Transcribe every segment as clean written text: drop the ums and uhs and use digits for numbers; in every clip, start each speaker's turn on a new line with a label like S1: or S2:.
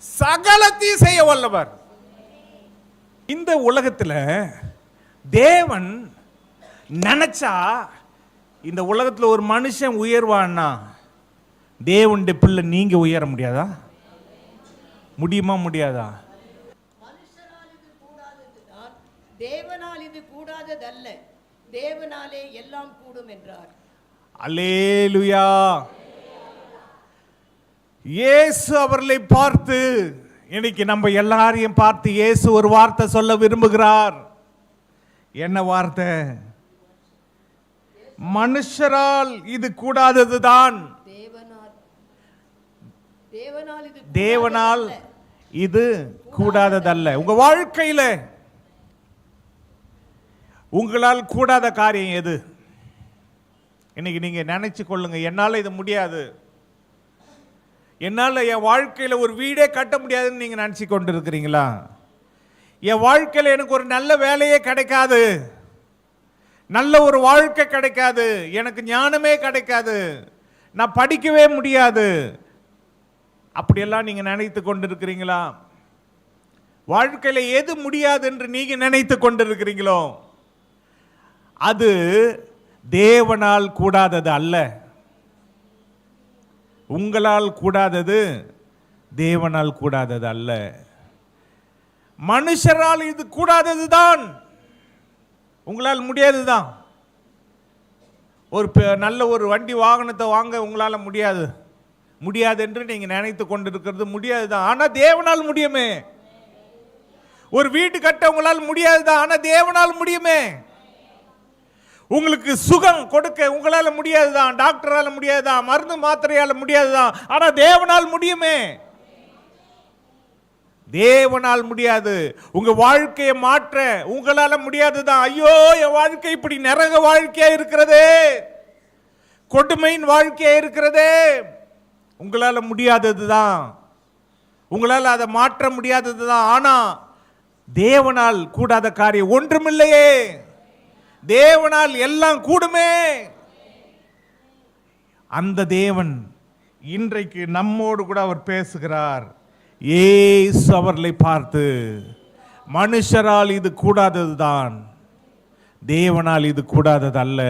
S1: சகலத்தையும் செய்ய வல்லவர். இந்த உலகத்துல தேவன் நினைச்சா இந்த உலகத்துல ஒரு மனுஷன் உயர்வான்னா தேவனுடைய பிள்ளை நீங்க உயர முடியாதா? முடியுமா? முடியாதா?
S2: மனுஷரால் இது கூடாததுதான், தேவனால் இது கூடாததல்ல, தேவனாலே எல்லாம் கூடும் என்றார்.
S1: அல்லேலூயா. இயேசு அவர்களை பார்த்து, இன்னைக்கு நம்ம எல்லாரையும் பார்த்து இயேசு ஒரு வார்த்தை சொல்ல விரும்புகிறார். என்ன வார்த்தை? மனுஷரால் இது கூடாததுதான், தேவனால் இது கூடாததல்ல. உங்க வாழ்க்கையில உங்களால் கூடாத காரியம் எது? இன்னைக்கு நீங்க நினைச்சு கொள்ளுங்க, என்னால இது முடியாது, என்னால என் வாழ்க்கையில ஒரு வீடே கட்ட முடியாதுன்னு நீங்க நினைச்சு கொண்டு இருக்கிறீங்களா? என் வாழ்க்கையில எனக்கு ஒரு நல்ல வேலையே கிடைக்காது, நல்ல ஒரு வாழ்க்கை கிடைக்காது, எனக்கு ஞானமே கிடைக்காது, நான் படிக்கவே முடியாது, அப்படியெல்லாம் நீங்க நினைத்து கொண்டிருக்கிறீங்களா? வாழ்க்கையில எது முடியாது என்று நீங்க நினைத்து கொண்டிருக்கிறீங்களோ அது தேவனால் கூடாதது அல்ல. உங்களால் கூடாதது தேவனால் கூடாதது அல்ல. மனுஷரால் இது கூடாததுதான், உங்களால் முடியாதுதான். ஒரு நல்ல ஒரு வண்டி வாகனத்தை வாங்க உங்களால் முடியாது என்று நீங்க நினைத்து கொண்டிருக்கிறது முடியாதுதான், ஆனா தேவனால் முடியுமே. ஒரு வீடு கட்ட உங்களால் முடியாதுதான், ஆனா தேவனால் முடியுமே. உங்களுக்கு சுகம் கொடுக்க உங்களால முடியாதுதான், டாக்டரால முடியாதுதான், மருந்து மாத்திரையால முடியாதுதான், ஆனா தேவனால் முடியுமே. தேவனால் முடியாது. உங்க வாழ்க்கையை மாற்ற உங்களால முடியாதுதான். ஐயோ, என் வாழ்க்கை இப்படி நரக வாழ்க்கையா இருக்கிறதே, கொடுமையின் வாழ்க்கையா இருக்கிறதே, உங்களால முடியாததுதான், உங்களால் அதை மாற்ற முடியாததுதான். ஆனா தேவனால் கூடாத காரியம் ஒன்றுமில்லையே. தேவனால் எல்லாம் கூடுமே. அந்த தேவன் இன்றைக்கு நம்மோடு கூட அவர் பேசுகிறார். இயேசு அவர்களை பார்த்து, மனுஷரால் இது கூடாததுதான், தேவனால் இது கூடாதது அல்ல,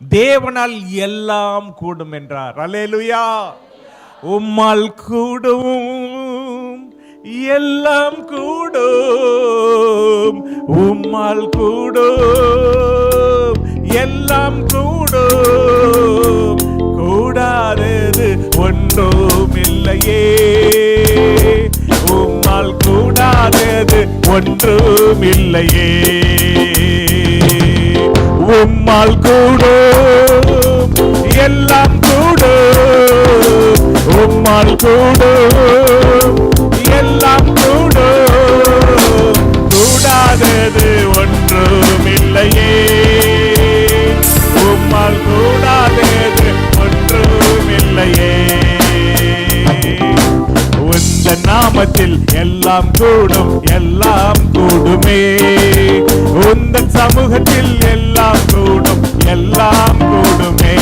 S1: தேவனால் எல்லாம் கூடும் என்றார். அல்லேலூயா. உம்மால் கூடும் எல்லாம் கூடும், உம்மால் கூடும் எல்லாம் கூடும், கூடாதது ஒன்றும் இல்லையே, உம்மால் கூடாதது ஒன்றும் இல்லையே. உம்மால் கூடும் எல்லாம் கூடும், உம்மால் கூடும் எல்லாம் கூடும், கூடாதது ஒன்றும் இல்லையே, உம்மால் கூடாதது ஒன்றும் இல்லையே. உந்த நாமத்தில் எல்லாம் கூடும், எல்லாம் கூடுமே, உந்தன் சமூகத்தில் எல்லாம் கூடும், எல்லாம் கூடுமே,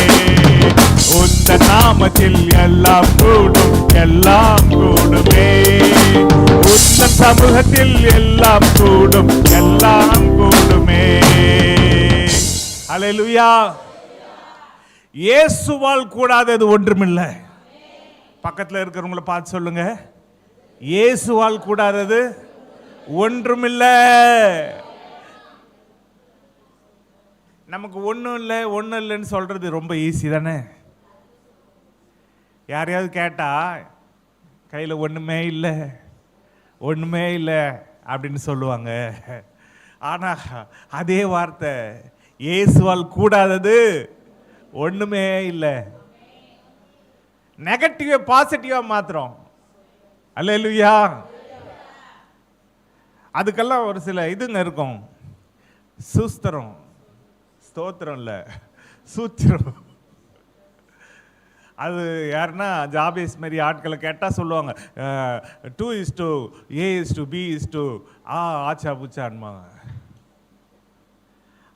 S1: உந்த நாமத்தில் எல்லாம் கூடும், எல்லாம் கூடுமே, உந்தன் சமூகத்தில் எல்லாம் கூடும், எல்லாம் கூடுமே. அல்லேலூயா. இயேசுவால் கூடாதது ஒன்றுமில்லை. பக்கத்தில் இருக்கிறவங்களை பார்த்து சொல்லுங்க, இயேசுவால் கூடாதது ஒன்றுமில்லை. நமக்கு ஒன்றும் இல்லைன்னு சொல்றது ரொம்ப ஈஸி தானே. யாரையாவது கேட்டா கையில் ஒன்றுமே இல்லை அப்படின்னு சொல்லுவாங்க. ஆனால் அதே வார்த்தை இயேசுவால் கூடாதது ஒன்றுமே இல்லை. நெகட்டிவ் பாசிட்டிவா மாத்திரம். அல்லேலூயா. அதுக்கெல்லாம் ஒரு சில இதுங்க இருக்கும். சூஸ்திரம், ஸ்தோத்திரம் இல்லை, சூத்திரம். அது யாருன்னா ஜாபேஸ் மாதிரி ஆட்களை கேட்டால் சொல்லுவாங்க, 2:A:B: ஆச்சா பூச்சான்மாங்க.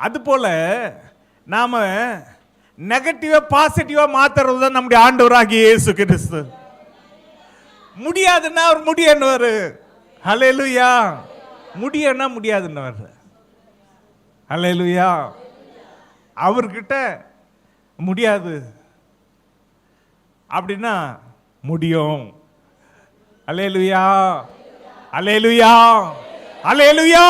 S1: அதுபோல நாம நெகட்டிவா பாசிட்டிவா மாத்துறது தான் நம்முடைய ஆண்டவராகிய இயேசு கிறிஸ்து. முடியாதுன்னா அவர் முடியன்னுவாரு. ஹல்லேலூயா. முடியன்னா முடியாதுன்னு. ஹல்லேலூயா. அவர்கிட்ட முடியாது அப்படின்னா முடியும். ஹல்லேலூயா. ஹல்லேலூயா. ஹல்லேலூயா.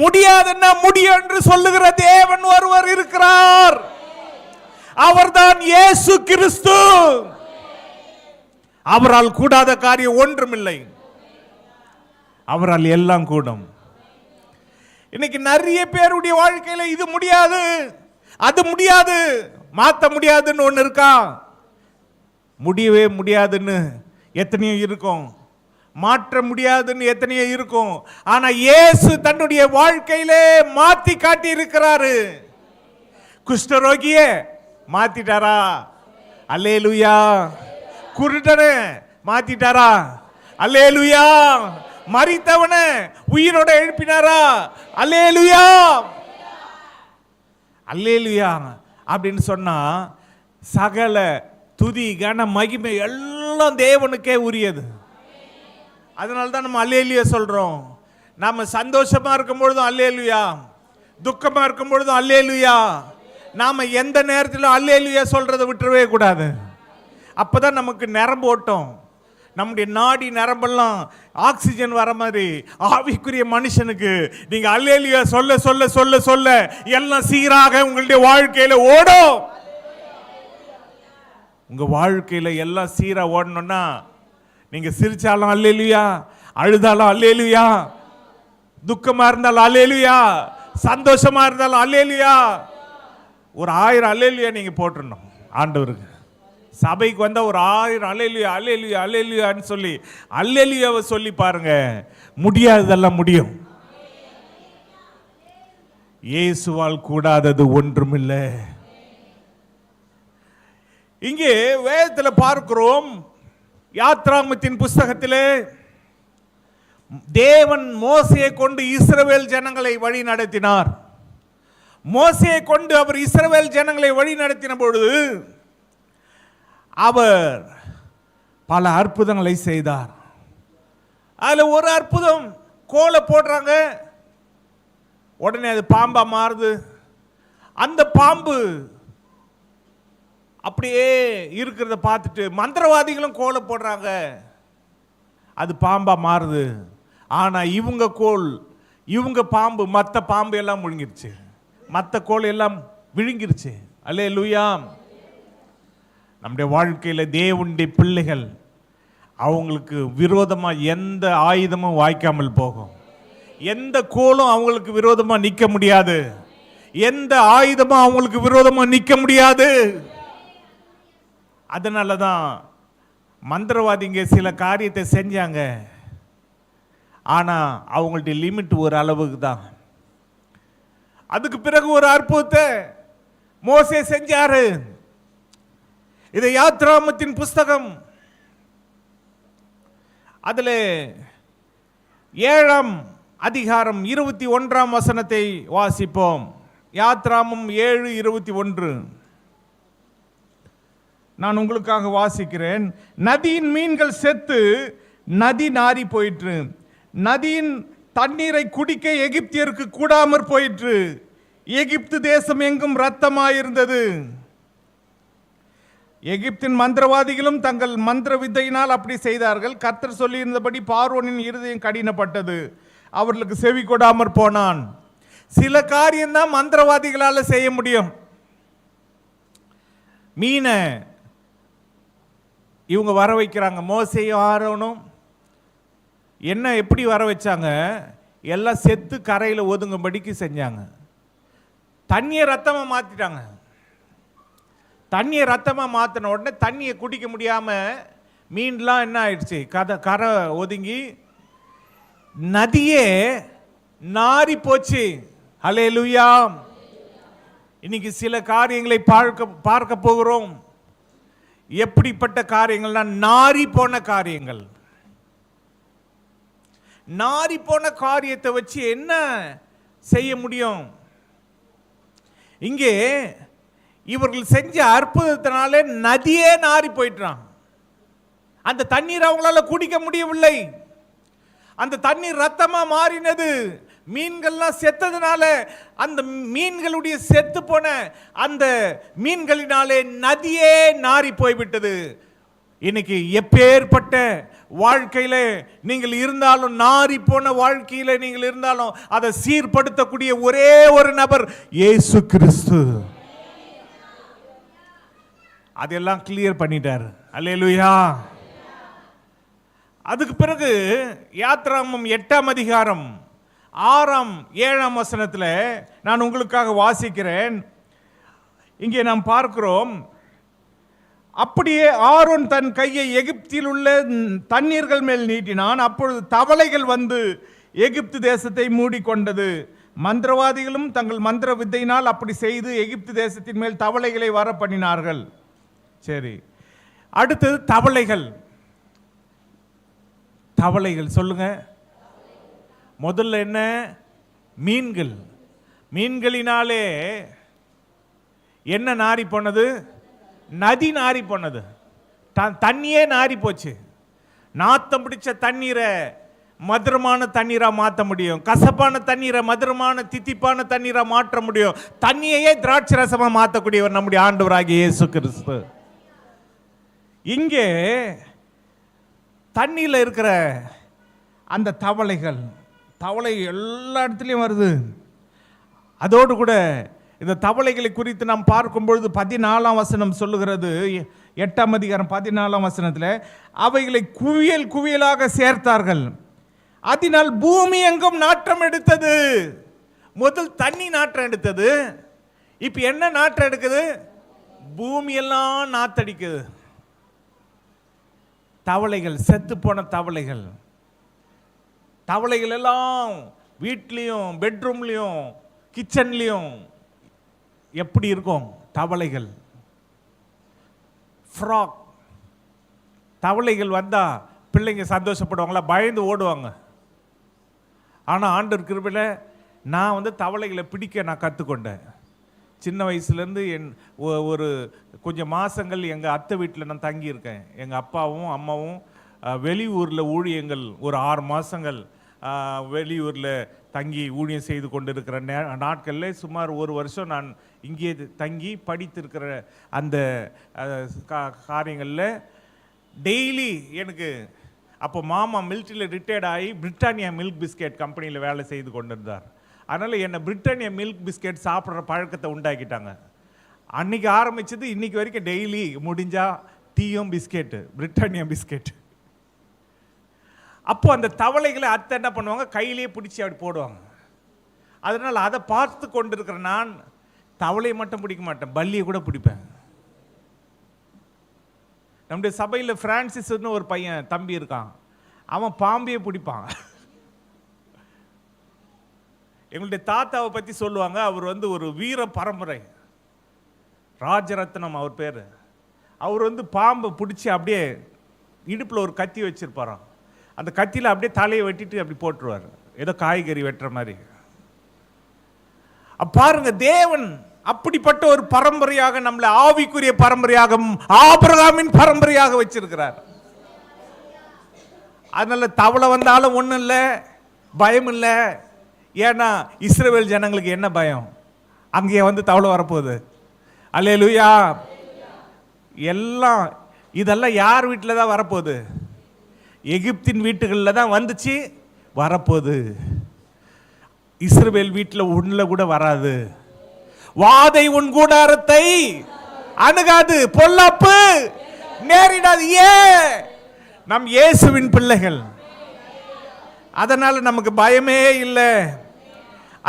S1: முடியாதுன்னா முடியும் என்று சொல்லுகிற தேவன் ஒருவர் இருக்கிறார். அவர்தான் இயேசு கிறிஸ்து. அவரால் கூடாத காரியம் ஒன்றுமில்லை. அவரால் எல்லாம் கூடும். இன்னைக்கு நிறைய பேருடைய வாழ்க்கையில இது முடியாது, அது முடியாது, மாற்ற முடியாதுன்னு ஒன்று இருக்கா? முடியவே முடியாதுன்னு எத்தனையோ இருக்கும், மாற்ற முடியாதுன்னு எத்தனையோ இருக்கும். ஆனா இயேசு தன்னுடைய வாழ்க்கையிலே மாத்தி காட்டி இருக்கிறாரு. குஷ்டரோகியே மாத்திட்டாரா? அல்லேலூயா. குருடனே மாத்திட்டாரா? அல்லேலூயா. மரித்தவனை உயிரோட எழுப்பினாரா? அல்லேலூயா. அல்லேலூயா அப்படின்னு சொன்னா சகல துதி கன மகிமை எல்லாம் தேவனுக்கே உரியது. அதனால தான் நம்ம அல்லேலூயா சொல்றோம். நாம சந்தோஷமா இருக்கும் பொழுதும் அல்லேலூயா, துக்கமா இருக்கும் பொழுதும் அல்லேலூயா. நாம எந்த நேரத்திலும் அல்லேலூயா சொல்றதை விட்டுறவே கூடாது. அப்பதான் நமக்கு நரம்பு ஓட்டம், நம்முடைய நாடி நரம்பெல்லாம் ஆக்சிஜன் வர மாதிரி ஆவிக்குரிய மனுஷனுக்கு நீங்க அல்லேலூயா சொல்ல சொல்ல சொல்ல சொல்ல எல்லாம் சீராக உங்களுடைய வாழ்க்கையில ஓடும். உங்க வாழ்க்கையில எல்லாம் சீரா ஓடணும்னா நீங்க சிரிச்சாலும் அல்லேலூயா, அழுதாலும் அல்லேலூயா, துக்கமா இருந்தாலும் அல்லேலூயா, சந்தோஷமா இருந்தாலும் அல்லேலூயா, ஒரு 1000 அல்லேலூயா நீங்க போட்டுறணும் ஆண்டவருக்கு. சபைக்கு வந்தா ஒரு 1000 அல்லேலூயா அல்லேலூயா அல்லேலூயான்னு சொல்லி அல்லேலூயாவை சொல்லி பாருங்க, முடியாததெல்லாம் முடியும். இயேசுவால் கூடாதது ஒன்றுமில்லை. இங்கே வேதத்தில் பார்க்கிறோம், யாத்ராகமத்தின் புஸ்தகத்திலே தேவன் மோசேயை கொண்டு இஸ்ரவேல் ஜனங்களை வழி நடத்தினார். மோசேயை கொண்டு அவர் இஸ்ரவேல் ஜனங்களை வழி நடத்தின பொழுது அவர் பல அற்புதங்களை செய்தார். அதுல ஒரு அற்புதம், கோலை போடுறாங்க, உடனே அது பாம்பா மாறுது. அந்த பாம்பு அப்படியே இருக்கிறத பார்த்துட்டு மந்திரவாதிகளும் கோலை போடுறாங்க, அது பாம்பா மாறுது. ஆனா இவங்க கோல், இவங்க பாம்பு மற்ற பாம்பு எல்லாம் முழுங்கிருச்சு, மற்ற கோல் எல்லாம் விழுங்கிருச்சு. அல்லேலூயா. நம்முடைய வாழ்க்கையில் தேவனுடைய பிள்ளைகள், அவங்களுக்கு விரோதமாக எந்த ஆயுதமும் வாய்க்காமல் போகும். எந்த கோலும் அவங்களுக்கு விரோதமாக நிற்க முடியாது. எந்த ஆயுதமும் அவங்களுக்கு விரோதமாக நிற்க முடியாது. அதனால தான் மந்திரவாதிங்க சில காரியத்தை செஞ்சாங்க, ஆனால் அவங்களுடைய லிமிட் ஒரு அளவுக்கு தான். அதுக்கு பிறகு ஒரு அற்புதத்தை மோசே செஞ்சாரு. இதை யாத்ராகமத்தின் புஸ்தகம் அதுல 7ஆம் அதிகாரம் 21ஆம் வசனத்தை வாசிப்போம். யாத்ராகமம் 7:21 நான் உங்களுக்காக வாசிக்கிறேன். நதியின் மீன்கள் செத்து நதி நாறி போயிற்று, நதியின் தண்ணீரை குடிக்க எகிப்தியருக்கு கூடாமற் போயிற்று, எகிப்து தேசம் எங்கும் இரத்தமாயிருந்தது. எகிப்தின் மந்திரவாதிகளும் தங்கள் மந்திர வித்தையினால் அப்படி செய்தார்கள். கர்த்தர் சொல்லியிருந்தபடி பார்வோனின் இருதயம் கடினப்பட்டது, அவர்களுக்கு செவி கொடாமற் போனான். சில காரியம்தான் மந்திரவாதிகளால் செய்ய முடியும். மீனை இவங்க வர வைக்கிறாங்க, மோசேயும் ஆரோனும். என்ன எப்படி வர வச்சாங்க? எல்லாம் செத்து கரையில் ஒதுங்கும்படிக்கு செஞ்சாங்க. தண்ணியை ரத்தமாக மாற்றிட்டாங்க. தண்ணியை ரத்தமாக மாற்றின உடனே தண்ணியை குடிக்க முடியாமல் மீன்லாம் என்ன ஆயிடுச்சு, கரை ஒதுங்கி நதியே நாரி போச்சு. அல்லேலூயா. இன்னைக்கு சில காரியங்களை பார்க்க போகிறோம். எப்படிப்பட்ட காரியங்கள்னா நாரி போன காரியங்கள். நாரி போன காரியத்தை வச்சு என்ன செய்ய முடியும்? இங்கே இவர்கள் செஞ்ச அற்புதத்தினாலே நதியே நாரி போயிட்டான். அந்த தண்ணீர் அவங்களால குடிக்க முடியவில்லை. அந்த தண்ணீர் ரத்தமா மாறினது. மீன்கள்லாம் செத்ததுனால அந்த மீன்களுடைய செத்து போன அந்த மீன்களினாலே நதியே நாறி போய்விட்டது. இன்னைக்கு எப்பேற்பட்ட வாழ்க்கையில நீங்கள் இருந்தாலும், நாறி போன வாழ்க்கையில நீங்கள் இருந்தாலும், அதை சீர்படுத்தக்கூடிய ஒரே ஒரு நபர் இயேசு கிறிஸ்து. அதெல்லாம் கிளியர் பண்ணிட்டார். அல்லேலூயா. அதுக்கு பிறகு யாத்ராகமம் 8ஆம் அதிகாரம் 6ஆம் 7ஆம் வசனத்தில் நான் உங்களுக்காக வாசிக்கிறேன். இங்கே நாம் பார்க்கிறோம், அப்படியே ஆரோன் தன் கையை எகிப்தில் உள்ள தண்ணீர்கள் மேல் நீட்டினான். அப்பொழுது தவளைகள் வந்து எகிப்து தேசத்தை மூடிக்கொண்டது. மந்திரவாதிகளும் தங்கள் மந்திர வித்தையினால் அப்படி செய்து எகிப்து தேசத்தின் மேல் தவளைகளை வர பண்ணினார்கள். சரி, அடுத்தது தவளைகள். தவளைகள் சொல்லுங்க. முதல்ல என்ன? மீன்கள். மீன்களினாலே என்ன நாரி போனது? நதி நாரி போனது. தண்ணியே நாரி போச்சு. நாத்தம் பிடிச்ச தண்ணீரை மதுரமான தண்ணீரா மாற்ற முடியும். கசப்பான தண்ணீரை மதுரமான தித்திப்பான தண்ணீரா மாற்ற முடியும். தண்ணியையே திராட்சை ரசமா மாற்றக்கூடியவர் நம்முடைய ஆண்டவராகிய இயேசு கிறிஸ்து. இங்கே தண்ணியில் இருக்கிற அந்த தவளைகள், தவளை எல்லா இடத்துலையும் வருது. அதோடு கூட இந்த தவளைகளை குறித்து நாம் பார்க்கும் பொழுது 14ஆம் வசனம் சொல்லுகிறது, 8ஆம் அதிகாரம் 14ஆம் வசனத்தில், அவைகளை குவியல் குவியலாக சேர்த்தார்கள், அதனால் பூமி எங்கும் நாற்றம் எடுத்தது. முதல் தண்ணி நாற்றம் எடுத்தது, இப்ப என்ன நாற்றம் எடுக்குது? பூமி எல்லாம் நாத்தடிக்குது. தவளைகள், செத்து போன தவளைகள். தவளைகள் எல்லாம் வீட்லேயும் பெட்ரூம்லேயும் கிச்சன்லேயும் எப்படி இருக்கும்? தவளைகள். ஃப்ராக். தவளைகள் வந்தா பிள்ளைங்க சந்தோஷப்படுவாங்களா? பயந்து ஓடுவாங்க. ஆனால் ஆண்டவர் கிருபையில் நான் தவளைகளை பிடிக்க நான் கற்றுக்கொண்டேன். சின்ன வயசுலேருந்து ஒரு கொஞ்சம் மாதங்கள் எங்கள் அத்தை வீட்டில் நான் தங்கியிருக்கேன். எங்கள் அப்பாவும் அம்மாவும் வெளியூரில் ஊழியங்கள் ஒரு 6 மாதங்கள் வெளியூரில் தங்கி ஊழியம் செய்து கொண்டிருக்கிற நாட்களில் சுமார் 1 வருஷம் நான் இங்கே தங்கி படித்திருக்கிற அந்த காரியங்களில் டெய்லி எனக்கு அப்போ மாமா மிலிட்ரியில் ரிட்டையர்ட் ஆகி பிரிட்டானியா மில்க் பிஸ்கெட் கம்பெனியில் வேலை செய்து கொண்டிருந்தார். அதனால் என்னை பிரிட்டானியா மில்க் பிஸ்கெட் சாப்பிட்ற பழக்கத்தை உண்டாக்கிட்டாங்க. அன்றைக்கி ஆரம்பித்தது இன்றைக்கி வரைக்கும் டெய்லி முடிஞ்சால் டீயும் பிஸ்கெட்டு, பிரிட்டானியா பிஸ்கெட். அப்போ அந்த தவளைகளை அத்தை என்ன பண்ணுவாங்க? கையிலேயே பிடிச்சி அப்படி போடுவாங்க. அதனால் அதை பார்த்து கொண்டிருக்கிற நான் தவளையை மட்டும் பிடிக்க மாட்டேன், பல்லியை கூட பிடிப்பேன். நம்முடைய சபையில் பிரான்சிஸ்னு ஒரு பையன் தம்பி இருக்கான், அவன் பாம்பையே பிடிப்பான். எங்களுடைய தாத்தாவை பற்றி சொல்லுவாங்க, அவர் ஒரு வீர பரம்பரை, ராஜரத்னம் அவர் பேர். அவர் பாம்பை பிடிச்சி அப்படியே இடுப்பில் ஒரு கத்தி வச்சிருப்பாராம். அந்த கத்தியில் அப்படியே தலையை வெட்டிட்டு அப்படி போட்டுருவார், ஏதோ காய்கறி வெட்டுற மாதிரி. பாருங்க, தேவன் அப்படிப்பட்ட ஒரு பரம்பரையாக நம்மளை ஆவிக்குரிய பரம்பரையாக, ஆபிரகாமின் பரம்பரையாக வச்சிருக்கிறார். அதனால தவளை வந்தாலும் ஒன்றும் இல்லை, பயம் இல்லை. ஏன்னா இஸ்ரவேல் ஜனங்களுக்கு என்ன பயம்? அங்கேயே தவளை வரப்போகுது. அல்லேலூயா. எல்லாம் இதெல்லாம் யார் வீட்டில் தான் வரப்போகுது? எகிப்தின் வீட்டுகளில் தான் வந்துச்சு, வரப்போகுது. இஸ்ரவேல் வீட்டில் ஒன்றில் கூட வராது. வாதை உன் கூடாரத்தை அணுகாது, பொல்லாப்பு நேரிடாது. நம் இயேசுவின் பிள்ளைகள், அதனால நமக்கு பயமே இல்லை.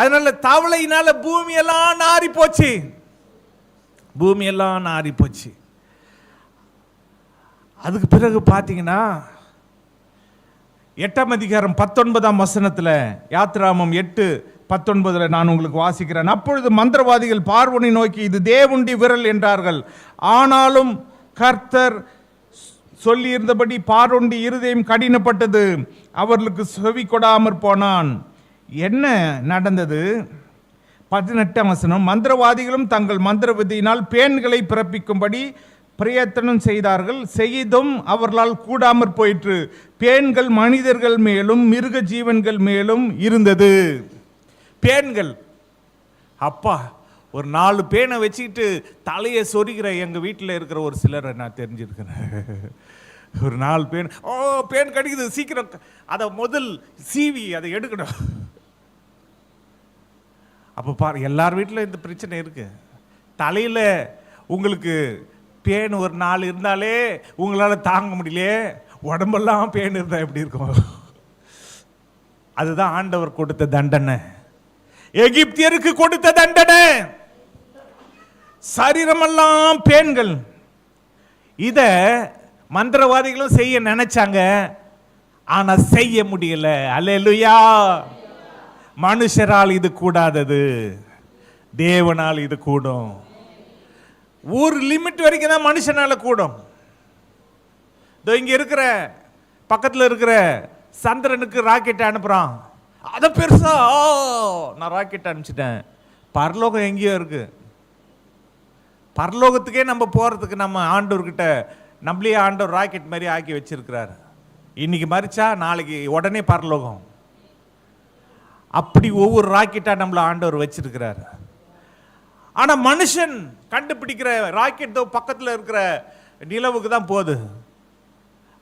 S1: அதனால தவளையினால பூமியெல்லாம் நாரி போச்சு, பூமியெல்லாம் நாரி போச்சு. அதுக்கு பிறகு பார்த்தீங்கன்னா 8ஆம் அதிகாரம் 19ஆம் வசனத்தில், யாத்ராகமம் 8:19 நான் உங்களுக்கு வாசிக்கிறேன். அப்பொழுது மந்திரவாதிகள் பார்வோனை நோக்கி, இது தேவனுடைய விரல் என்றார்கள். ஆனாலும் கர்த்தர் சொல்லியிருந்தபடி பார்வோனுடைய இருதயம் கடினப்பட்டது, அவர்களுக்கு செவி கொடாமற் போனான். என்ன நடந்தது? 18ஆம் வசனம், மந்திரவாதிகளும் தங்கள் மந்திர விதியினால் பேன்களை பிறப்பிக்கும்படி பிரயத்தனம் செய்தார்கள், செய்தும் அவர்களால் கூடாமற் போயிற்று. பேன்கள் மனிதர்கள் மேலும் மிருக ஜீவன்கள் மேலும் இருந்தது. பேன்கள், அப்பா, ஒரு 4 பேனை வச்சுக்கிட்டு தலையை சொரிகிற எங்கள் வீட்டில் இருக்கிற ஒரு சிலரை நான் தெரிஞ்சிருக்கிறேன். ஒரு 4 பேன், பேன் கடிக்குது, சீக்கிரம் அதை முதல் சீவி அதை எடுக்கணும். அப்போ பாரு, எல்லார் வீட்டிலும் இந்த பிரச்சனை இருக்கு. தலையில் உங்களுக்கு பேன் ஒரு 4 இருந்தாலே உங்களால் தாங்க முடியலையே, உடம்பெல்லாம் பேன் இருந்தால் எப்படி இருக்கும்? அதுதான் ஆண்டவர் கொடுத்த தண்டனை, எகிப்தியருக்கு கொடுத்த தண்டனை. சரீரமெல்லாம் பேன்கள். இத மந்திரவாதிகளும் செய்ய நினைச்சாங்க, ஆனா செய்ய முடியல. அல்லேலூயா. மனுஷரால் இது கூடாதது, தேவனால் இது கூடும். ஒரு லிமிட் வரைக்கும் தான் மனுஷனால கூடும். இங்க இருக்கிற பக்கத்தில் இருக்கிற சந்திரனுக்கு ராக்கெட் அனுப்புறான், அதை பெருசா நான் ராக்கெட் அனுப்பிச்சிட்டேன். பரலோகம் எங்கேயோ இருக்கு. பரலோகத்துக்கே நம்ம போறதுக்கு நம்ம ஆண்டவர்கிட்ட நம்மளே ஆண்டவர் ராக்கெட் மாதிரி ஆக்கி வச்சிருக்கிறார். இன்னைக்கு மறிச்சா நாளைக்கு உடனே பரலோகம். அப்படி ஒவ்வொரு ராக்கெட்டா நம்மள ஆண்டவர் வச்சிருக்கிறார். ஆனா மனுஷன் கண்டுபிடிக்கிற ராக்கெட் பக்கத்தில் இருக்கிற நிலவுக்கு தான் போகுது.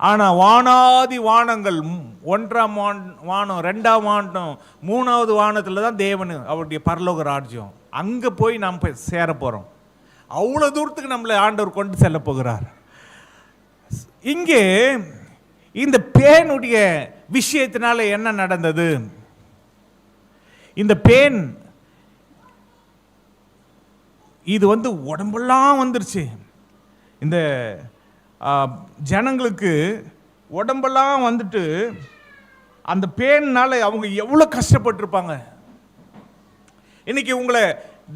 S1: ஆனா வானாதி வானங்கள், 1ஆம் வானம், 2ஆம் வானம், 3வது வானத்தில் தான் தேவன் அவருடைய பரலோக ராஜ்யம். அங்க போய் நாம் போய் சேர போறோம். அவ்வளவு தூரத்துக்கு நம்மளை ஆண்டவர் கொண்டு செல்ல போகிறார். இங்கே இந்த பேனுடைய விஷயத்தினால என்ன நடந்தது? இந்த பேன் இது உடம்பெல்லாம் வந்துருச்சு. இந்த ஜனங்களுக்கு உடம்பெல்லாம் வந்துட்டு அந்த பேன்னால அவங்க எவ்வளவு கஷ்டப்பட்டிருப்பாங்க. இன்னைக்கு உங்களை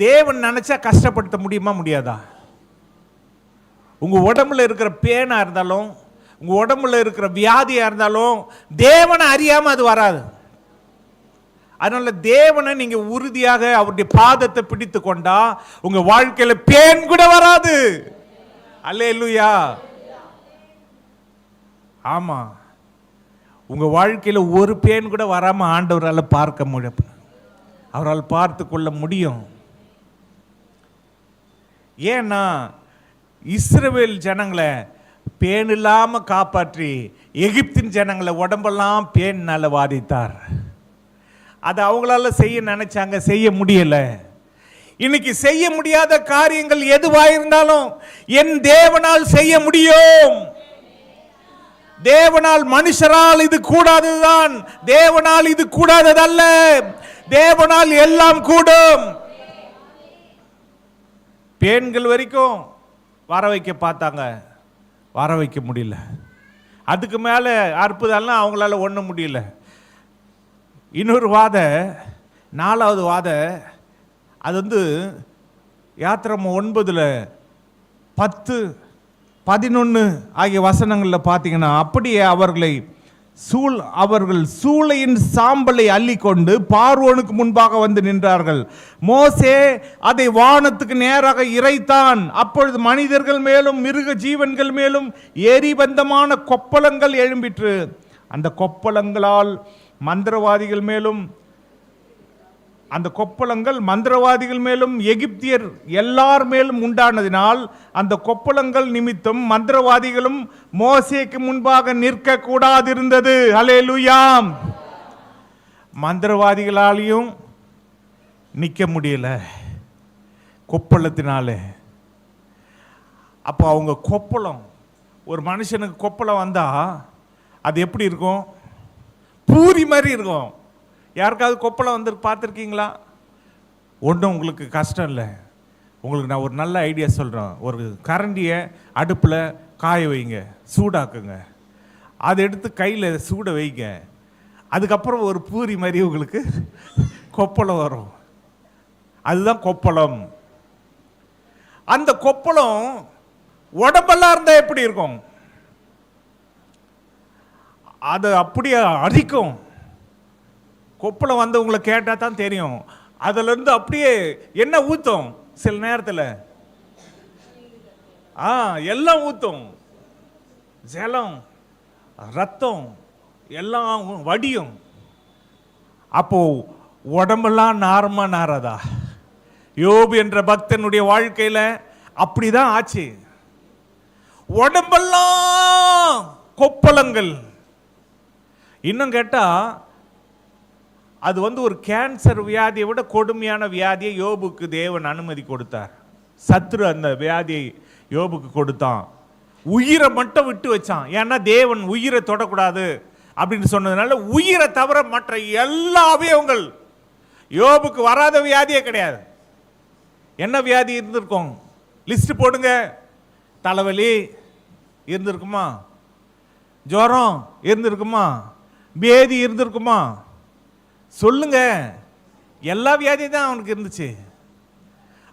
S1: தேவன் நினைச்சா கஷ்டப்படுத்த முடியுமா? முடியாதா? உங்க உடம்புல இருக்கிற பேனா இருந்தாலும், உங்க உடம்புல இருக்கிற வியாதியா இருந்தாலும், தேவனை அறியாம அது வராது. அதனால தேவனை நீங்க உறுதியாக அவருடைய பாதத்தை பிடித்து கொண்டா உங்க வாழ்க்கையில பேன் கூட வராது. அல்லேலூயா. ஆமா, உங்க வாழ்க்கையில ஒரு பேன் கூட வராம ஆண்டவரால் பார்க்க முடியும், அவரால் பார்த்து கொள்ள முடியும். ஏன்னா இஸ்ரவேல் ஜனங்களை பேன் இல்லாம காப்பாற்றி எகிப்தின் ஜனங்களை உடம்பெல்லாம் பேன்னால வாதித்தார். அது அவங்களால செய்ய நினைச்சாங்க, செய்ய முடியல. இன்னைக்கு செய்ய முடியாத காரியங்கள் எதுவாயிருந்தாலும் என் தேவனால் செய்ய முடியும். தேவனால், மனுஷரால் இது கூடாததுதான், தேவனால் இது கூடாததல்ல. தேவனால் எல்லாம் கூடும். பேன்கள் வரைக்கும் வர வைக்க பார்த்தாங்க, வர வைக்க முடியல. அதுக்கு மேலே அற்புதம்லாம் அவங்களால ஒன்றும் முடியல. இன்னொரு வாத, 4வது வாத, அது யாத்திராகமம் 9:10, 11 ஆகிய வசனங்களில் பார்த்தீங்கன்னா, அப்படியே அவர்கள் சூளையின் சாம்பலை அள்ளிக்கொண்டு பார்வோனுக்கு முன்பாக வந்து நின்றார்கள். மோசே அதை வானத்துக்கு நேராக இறைத்தான். அப்பொழுது மனிதர்கள் மேலும் மிருக ஜீவன்கள் மேலும் எரிபந்தமான கொப்பளங்கள் எழும்பிற்று. அந்த கொப்பளங்களால் மந்திரவாதிகள் மேலும், அந்த கொப்பளங்கள் மந்திரவாதிகள் மேலும் எகிப்தியர் எல்லார் மேலும் உண்டானதினால் அந்த கொப்பளங்கள் நிமித்தம் மந்திரவாதிகளும் மோசேக்கு முன்பாக நிற்க கூடாதிருந்தது. அல்லேலூயா. மந்திரவாதிகளாலையும் நிற்க முடியல கொப்பளத்தினாலே. அப்போ அவங்க கொப்பளம், ஒரு மனுஷனுக்கு கொப்பளம் வந்தா அது எப்படி இருக்கும்? பூரி மாதிரி இருக்கும். யாருக்காவது கொப்பளம் வந்து பார்த்துருக்கீங்களா? ஒன்றும் உங்களுக்கு கஷ்டம் இல்லை. உங்களுக்கு நான் ஒரு நல்ல ஐடியா சொல்கிறேன். ஒரு கரண்டியை அடுப்பில் காய வைங்க, சூடாக்குங்க, அதை எடுத்து கையில் சூட வைங்க. அதுக்கப்புறம் ஒரு பூரி மாதிரி உங்களுக்கு கொப்பளம் வரும். அதுதான் கொப்பளம். அந்த கொப்பளம் உடம்பெல்லாம் இருந்தால் எப்படி இருக்கும்? அது அப்படியே அரிக்கும். கொப்பளம் வந்து உங்களை கேட்டால் தான் தெரியும். அதிலிருந்து அப்படியே என்ன ஊற்றும்? சில நேரத்தில் எல்லாம் ஊத்தும், ஜலம், ரத்தம் எல்லாம் வடியும். அப்போ உடம்பெல்லாம் நாரமா நாரதா? யோபு என்ற பக்தனுடைய வாழ்க்கையில அப்படிதான் ஆச்சு. உடம்பெல்லாம் கொப்பளங்கள். இன்னும் கேட்டா அது ஒரு கேன்சர் வியாதியை விட கொடுமையான வியாதியை யோபுக்கு தேவன் அனுமதி கொடுத்தார். சத்ரு அந்த வியாதியை யோபுக்கு கொடுத்தான். உயிரை மட்டும் விட்டு வச்சான். ஏன்னா தேவன் உயிரை தொடக்கூடாது அப்படின்னு சொன்னதுனால உயிரை தவிர மற்ற எல்லா அவயவங்கள். யோபுக்கு வராத வியாதியே கிடையாது. என்ன வியாதி இருந்திருக்கும்? லிஸ்ட் போடுங்க. தலைவலி இருந்திருக்குமா? ஜுரம் இருந்திருக்குமா? பேதி இருந்திருக்குமா? சொல்லுங்க. எல்லா வியாதியும் தான் அவனுக்கு இருந்துச்சு.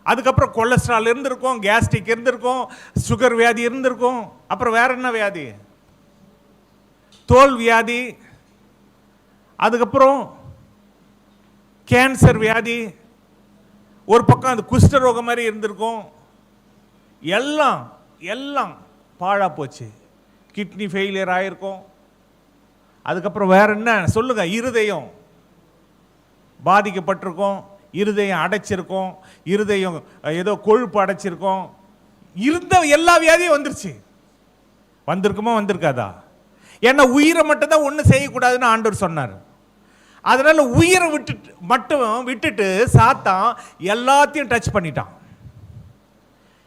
S1: அதுக்கப்புறம் கொலஸ்ட்ரால் இருந்திருக்கும், கேஸ்ட்ரிக் இருந்திருக்கும், சுகர் வியாதி இருந்திருக்கும். அப்புறம் வேற என்ன வியாதி? தோல் வியாதி, அதுக்கப்புறம் கேன்சர் வியாதி, ஒரு பக்கம் அது குஷ்டரோகம் மாதிரி இருந்திருக்கும். எல்லாம் எல்லாம் பாழா போச்சு. கிட்னி ஃபெயிலியர் ஆயிருக்கும். அதுக்கப்புறம் வேற என்ன சொல்லுங்க? இருதயம் பாதிக்கப்பட்டிருக்கும், இருதயம் அடைச்சிருக்கும், இருதயம் ஏதோ கொழுப்பு அடைச்சிருக்கும். இருந்த எல்லா வியாதியும் வந்துருச்சு. வந்திருக்குமா? வந்திருக்காதா? ஏன்னா உயிரை மட்டும் தான் ஒன்றும் செய்யக்கூடாதுன்னு ஆண்டவர் சொன்னார். அதனால உயிரை விட்டுட்டு சாத்தான் எல்லாத்தையும் டச் பண்ணிட்டான்.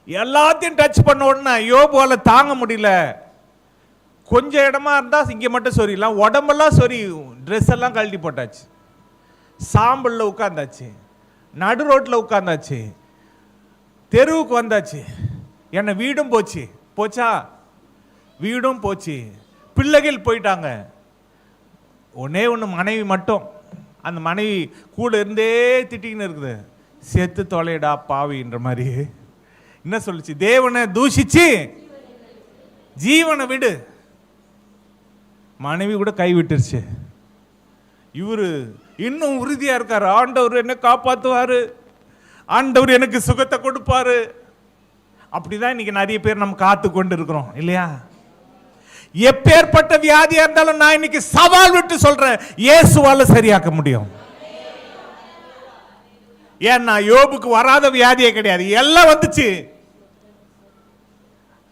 S1: எல்லாத்தையும் டச் பண்ண உடனே யோபுவால தாங்க முடியல. கொஞ்சம் இடமா இருந்தா இங்க மட்டும் சொரியலாம், உடம்பெல்லாம் சொரி, ட்ரெஸ் எல்லாம் கழட்டி போட்டாச்சு, சாம்பல்ல உட்கார்ந்தாச்சு, நடு ரோட்டில் உட்கார்ந்தாச்சு, தெருவுக்கு வந்தாச்சு. என்ன வீடும் போச்சு. போச்சா? வீடும் போச்சு, பிள்ளைகள் போயிட்டாங்க. ஒன்னே ஒன்று மனைவி மட்டும். அந்த மனைவி கூட இருந்தே திட்டின்னு இருக்குது. செத்து தொலைடா பாவின்ற மாதிரி. என்ன சொல்லுச்சு? தேவனை தூஷிச்சு ஜீவனை விடு. மனைவி கூட கை விட்டுருச்சு. இவரு இன்னும் உறுதியா இருக்காரு. ஆண்டவர் என்ன காப்பாத்துவாரு, ஆண்டவர் எனக்கு சுகத்தை கொடுப்பாரு. அப்படிதான் இன்னைக்கு நிறைய பேர் நம்ம காத்து கொண்டு இருக்கிறோம் இல்லையா? எப்பேற்பட்ட வியாதியா இருந்தாலும் நான் இன்னைக்கு சவால் விட்டு சொல்றேன், இயேசுவால சரியாக்க முடியும். ஏன்னா யோபுக்கு வராத வியாதியே கிடையாது, எல்லாம் வந்துச்சு.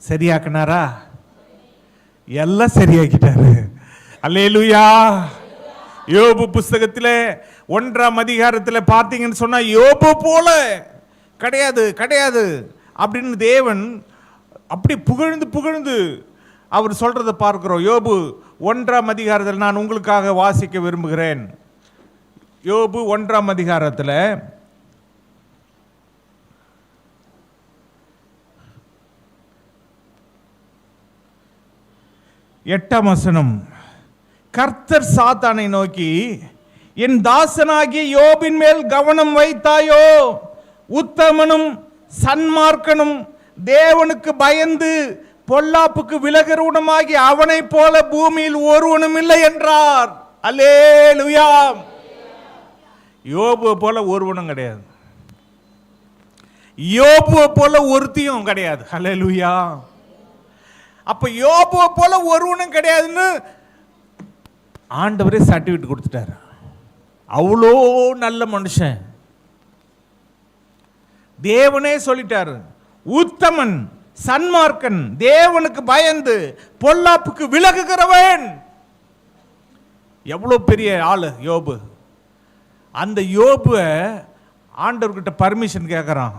S1: சரியாக்குனாரா? எல்லாம் சரியாக்கிட்டாரு. அல்லேலூயா. யோபு புஸ்தகத்தில் 1ஆம் அதிகாரத்தில் பார்த்தீங்கன்னு சொன்னா யோபு போல கிடையாது கிடையாது அப்படின்னு தேவன் அப்படி புகழ்ந்து அவர் சொல்றதை பார்க்கிறோம். யோபு 1ஆம் அதிகாரத்தில் நான் உங்களுக்காக வாசிக்க விரும்புகிறேன். யோபு 1ஆம் அதிகாரத்தில் 8ஆம் வசனம். கர்த்தர் சாத்தானை நோக்கி, என் தாசனாகிய யோபின் மேல் கவனம் வைத்தாயோ? உத்தமனும் சன்மார்க்கனும் தேவனுக்கு பயந்து பொல்லாப்புக்கு விலகிறவனுமாகி அவனை போல பூமியில் ஒருவனும் இல்லை என்றார். அல்லேலூயா. யோபுவை போல ஒருவனும் கிடையாது, யோபுவை போல ஒருத்தியும் கிடையாது. அல்லேலூயா. அப்ப யோபுவை போல ஒருவனும் கிடையாதுன்னு ஆண்டவரே சர்டிஃபிகேட் கொடுத்துட்டாரு. அவ்வளோ நல்ல மனுஷன். தேவனே சொல்லிட்டாரு, உத்தமன் சன்மார்க்கன் தேவனுக்கு பயந்து பொல்லாப்புக்கு விலகுகிறவன். எவ்வளவு பெரிய ஆளு யோபு. அந்த யோபுவ ஆண்டவர்கிட்ட பர்மிஷன் கேட்கிறான்.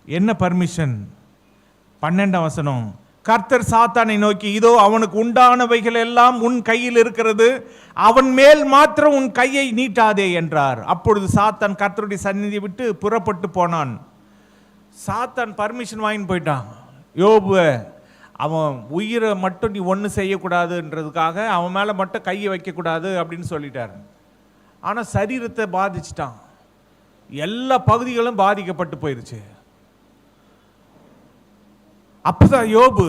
S1: என்ன பர்மிஷன்? 12ஆம் வசனம். கர்த்தர் சாத்தானை நோக்கி, இதோ அவனுக்கு உண்டானவைகள் எல்லாம் உன் கையில் இருக்கிறது, அவன் மேல் மாத்திரம் உன் கையை நீட்டாதே என்றார். அப்பொழுது சாத்தான் கர்த்தருடைய சந்நிதியை விட்டு புறப்பட்டு போனான். சாத்தான் பர்மிஷன் வாங்கி போயிட்டான். யோபுவ அவன் உயிரை மட்டும் நீ ஒன்று செய்யக்கூடாதுன்றதுக்காக அவன் மேலே மட்டும் கையை வைக்கக்கூடாது அப்படின்னு சொல்லிட்டார். ஆனால் சரீரத்தை பாதிச்சிட்டான். எல்லா பகுதிகளும் பாதிக்கப்பட்டு போயிருச்சு. அப்பதான் யோபு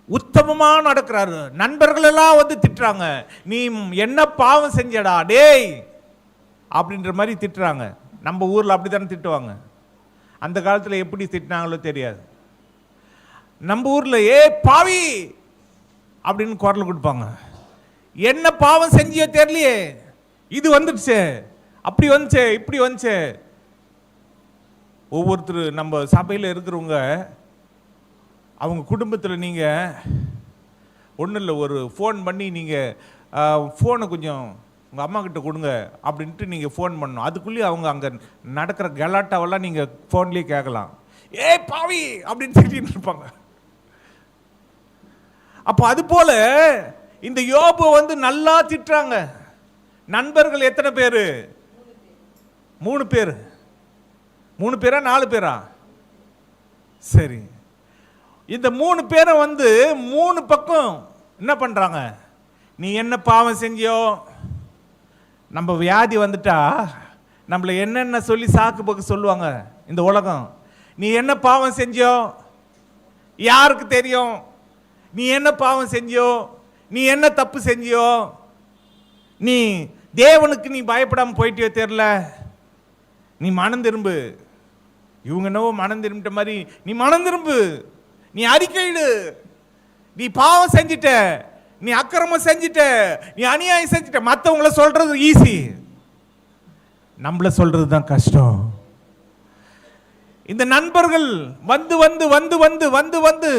S1: உத்தமமா நடக்கிறாரு. நண்பர்கள் எல்லாம் வந்து திட்டுறாங்க, நீ என்ன பாவம் செஞ்சடா டேய் அப்படின்ற மாதிரி திட்டுறாங்க. நம்ம ஊரில் அப்படி தானே திட்டுவாங்க. அந்த காலத்தில் எப்படி திட்டினாங்களோ தெரியாது. நம்ம ஊரில் ஏ பாவி அப்படின்னு குரல் கொடுப்பாங்க. என்ன பாவம் செஞ்சியோ தெரியலையே, இது வந்துடுச்சு, அப்படி வந்துச்சு, இப்படி வந்துச்சு. ஒவ்வொருத்தர் நம்ம சபையில் இருக்கிறவங்க அவங்க குடும்பத்தில் நீங்கள் ஒன்றும் இல்லை, ஒரு ஃபோன் பண்ணி நீங்கள் ஃபோனை கொஞ்சம் உங்கள் அம்மா கிட்ட கொடுங்க அப்படின்ட்டு நீங்கள் ஃபோன் பண்ணணும். அதுக்குள்ளேயே அவங்க அங்கே நடக்கிற கலாட்டாவெல்லாம் நீங்கள் ஃபோன்லேயே கேட்கலாம். ஏ பாவி அப்படின்னு திட்டின்னு இருப்பாங்க. அப்போ அது போல இந்த யோபு வந்து நல்லா திட்டுறாங்க. நண்பர்கள் எத்தனை பேர்? 3 பேர். 3 பேரா 4 பேரா? சரி, இந்த 3 பேரை வந்து 3 பக்கம் என்ன பண்றாங்க? நீ என்ன பாவம் செஞ்சியோ, நம்ம வியாதி வந்துட்டா நம்மளை என்னென்ன சொல்லி சாக்கு போக்கு சொல்லுவாங்க இந்த உலகம். நீ என்ன பாவம் செஞ்சியோ யாருக்கு தெரியும்? நீ என்ன பாவம் செஞ்சியோ, நீ என்ன தப்பு செஞ்சியோ, நீ தேவனுக்கு நீ பயப்படாமல் போயிட்டியோ தெரியல, நீ மனம் திரும்பு. இவங்க என்னவோ மனம் திரும்பிட்ட மாதிரி, நீ மனம் திரும்பு, நீ அறிக்கையிடு, நீ பாவம் செஞ்சிட்ட, நீ அக்கிரமம் செஞ்சிட்ட, நீ அநியாயம் செஞ்சிட்ட. மற்றவங்கள சொல்றது ஈஸி, நம்மள சொல்றது தான் கஷ்டம். இந்த நண்பர்கள் வந்து வந்து வந்து வந்து வந்து வந்து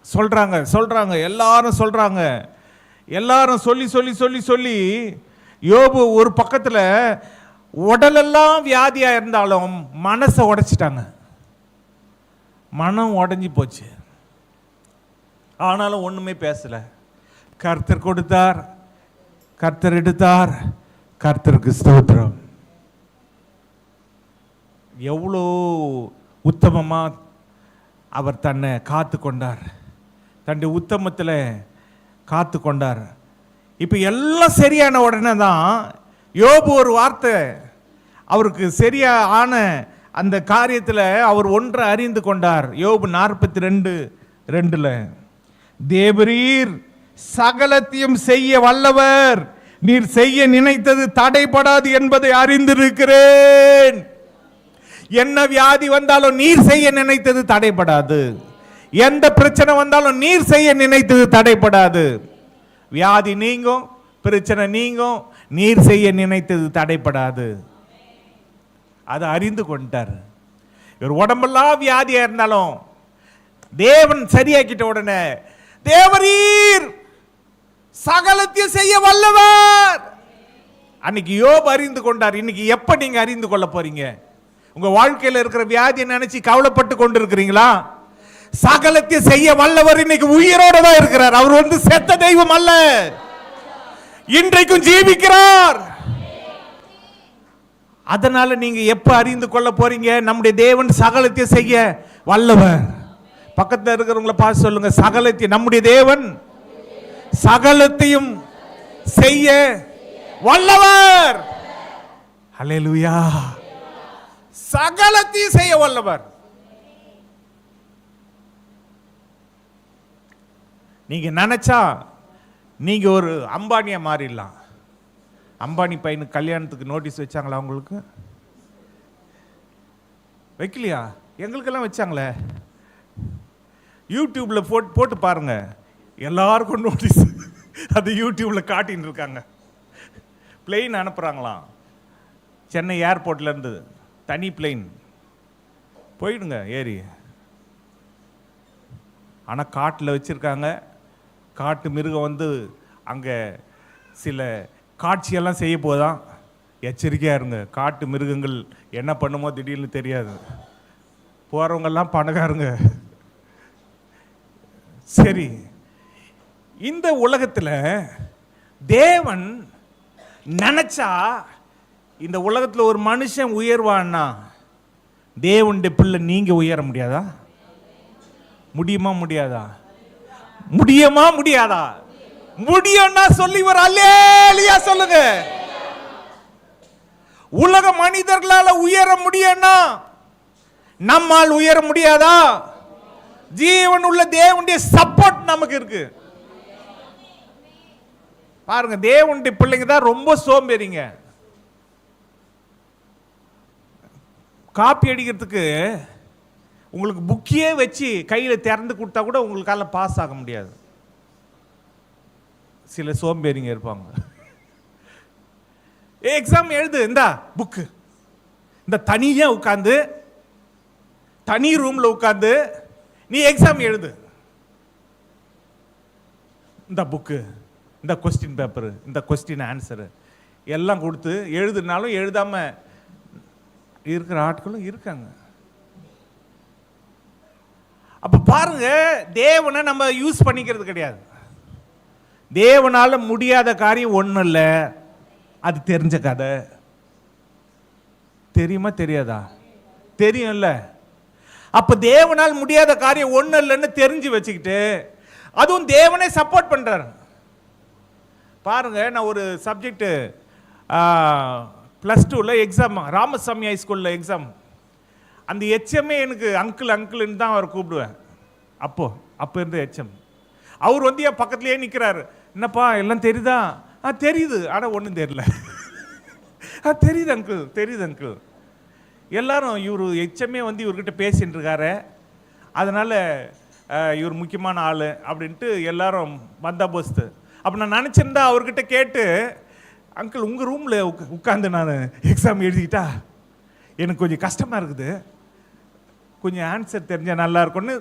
S1: சொல்றாங்க சொல்றாங்க எல்லாரும் சொல்றாங்க. எல்லாரும் சொல்லி சொல்லி சொல்லி சொல்லி யோபு ஒரு பக்கத்தில் உடலெல்லாம் வியாதியா இருந்தாலும் மனசை உடைச்சிட்டாங்க. மனம் உடைஞ்சி போச்சு. ஆனாலும் ஒண்ணுமே பேசல. கர்த்தர் கொடுத்தார், கர்த்தர் எடுத்தார், கர்த்தருக்கு ஸ்தோத்திரம். எவ்வளோ உத்தமமா அவர் தன்னை காத்து கொண்டார், தன்னுடைய உத்தமத்தில் காத்து கொண்டார். இப்போ எல்லாம் சரியான உடனே தான் யோபு ஒரு வார்த்தை, அவருக்கு சரியா ஆன அந்த காரியத்தில் அவர் ஒன்றை அறிந்து கொண்டார். யோபு 42:2 தேவரீர் சகலத்தையும் செய்ய வல்லவர், நீர் செய்ய நினைத்தது தடைபடாது என்பதை அறிந்திருக்கிறேன். என்ன வியாதி வந்தாலும் நீர் செய்ய நினைத்தது தடைபடாது. எந்த பிரச்சனை வந்தாலும் நீர் செய்ய நினைத்தது தடைபடாது. வியாதி நீங்கும், பிரச்சனை நீங்கும், நீர் செய்ய நினைத்தது தடைபடாது. அதை அறிந்து கொண்டார். இவர் உடம்பெல்லாம் வியாதியா இருந்தாலும் தேவன் சரியாக்கிட்ட உடனே தேவரீர் சகலத்தையும் செய்ய வல்லவர். அன்னைக்கு யோபு அறிந்து கொண்டார். இன்னைக்கு எப்ப நீங்க அறிந்து கொள்ள போறீங்க? உங்க வாழ்க்கையில் இருக்கிற வியாதியை நினைச்சு கவலைப்பட்டு கொண்டு இருக்கிறீங்களா? சகலத்தையும் செய்ய வல்லவர் இன்னைக்கு உயிரோட தான் இருக்கிறார். அவர் வந்து செத்த தெய்வம் அல்ல, இன்றைக்கும் ஜீவிக்கிறார். அதனால நீங்க எப்ப அறிந்து கொள்ள போறீங்க? நம்முடைய தேவன் சகலத்தையும் செய்ய வல்லவர். பக்கத்தில் இருக்கிறவங்கள பார்த்து சொல்லுங்க, சகலத்தையும், நம்முடைய தேவன் சகலத்தையும் செய்ய வல்லவர். ஹல்லேலூயா. சகலத்தையும் செய்ய வல்லவர். நீங்க நினைச்சா நீங்க ஒரு அம்பானியா மாறிடலாம். அம்பானி பையனுக்கு கல்யாணத்துக்கு நோட்டீஸ் வச்சாங்களா? உங்களுக்கு வைக்கலையா? எங்களுக்கெல்லாம் வச்சாங்களே. யூடியூப்ல போட்டு பாருங்க, எல்லாருக்கும் நோட்டீஸ் அது யூடியூப்ல காட்டின்னு இருக்காங்க. பிளெயின் அனுப்புறாங்களாம், சென்னை ஏர்போர்ட்ல இருந்து தனி பிளெயின் போயிடுங்க ஏறி. ஆனால் காட்டில் வச்சிருக்காங்க. காட்டு மிருகம் வந்து அங்கே சில காட்சியெல்லாம் செய்ய போதான். எச்சரிக்கையாக இருங்க. காட்டு மிருகங்கள் என்ன பண்ணுமோ திடீர்னு தெரியாது. போகிறவங்கெல்லாம் பணக்காரங்க. சரி, இந்த உலகத்தில் தேவன் நினைச்சா இந்த உலகத்தில் ஒரு மனுஷன் உயர்வான்னா தேவனுடைய பிள்ளை நீங்க உயர முடியாதா? முடியுமா முடியாதா? முடியுமா முடியாதா? முடியும்னா சொல்லி வர அல்லேலூயா சொல்லுங்க. உலக மனிதர்களால உயர முடியும்னா நம்மால் உயர முடியாதா? ஜீவன் உள்ள தேவனுடைய சப்போர்ட் நமக்கு இருக்கு. பாருங்க, தேவனுடைய பிள்ளைங்க தான் ரொம்ப சோம்பேறிங்க. காப்பி அடிக்கிறதுக்கு உங்களுக்கு புக்கியே வச்சு கையில் திறந்து கொடுத்தா கூட உங்களுக்கால பாஸ் ஆக முடியாது. சில சோம்பேறிங்க இருப்பாங்க. எக்ஸாம் எழுது, இந்த புக்கு, இந்த தனியாக உட்காந்து தனி ரூமில் உட்காந்து நீ எக்ஸாம் எழுது. இந்த புக்கு, இந்த கொஸ்டின் பேப்பரு, இந்த கொஸ்டின் ஆன்சரு எல்லாம் கொடுத்து எழுதுனாலும் எழுதாமல் இருக்கிற ஆட்களும் இருக்காங்க. அப்போ பாருங்க, தேவனை நம்ம யூஸ் பண்ணிக்கிறது கிடையாது. தேவனால முடியாத காரியம் ஒன்றும் இல்லை. அது தெரிஞ்ச கதை. தெரியுமா தெரியாதா? தெரியும்ல. அப்போ தேவனால் முடியாத காரியம் ஒன்றும் இல்லைன்னு தெரிஞ்சு வச்சுக்கிட்டு அதுவும் தேவனே சப்போர்ட் பண்ணுறாரு. பாருங்க, நான் ஒரு சப்ஜெக்ட் +2 எக்ஸாம், ராமசாமி ஹைஸ்கூலில் எக்ஸாம். அந்த ஹெச்எம்ஏ எனக்கு அங்கிள்னு தான் அவர் கூப்பிடுவேன். அப்போ இருந்த ஹெச்எம் அவர் வந்து என் பக்கத்துலேயே நிற்கிறாரு. என்னப்பா எல்லாம் தெரியுதா? தெரியுது, ஆனால் ஒன்றும் தெரியல. தெரியுது அங்கிள். எல்லாரும் இவர் ஹெச்எம்ஏ வந்து இவர்கிட்ட பேசின்னு இருக்காரு, அதனால் இவர் முக்கியமான ஆள் அப்படின்ட்டு எல்லாரும் பந்தாபோஸ்து. அப்போ நான் நினச்சிருந்தா அவர்கிட்ட கேட்டு, அங்கிள் உங்கள் ரூமில் உட்காந்து நான் எக்ஸாம் எழுதிக்கிட்டா எனக்கு கொஞ்சம் கஷ்டமாக இருக்குது, கொஞ்சம் ஆன்சர் தெரிஞ்சால் நல்லா இருக்கும்னு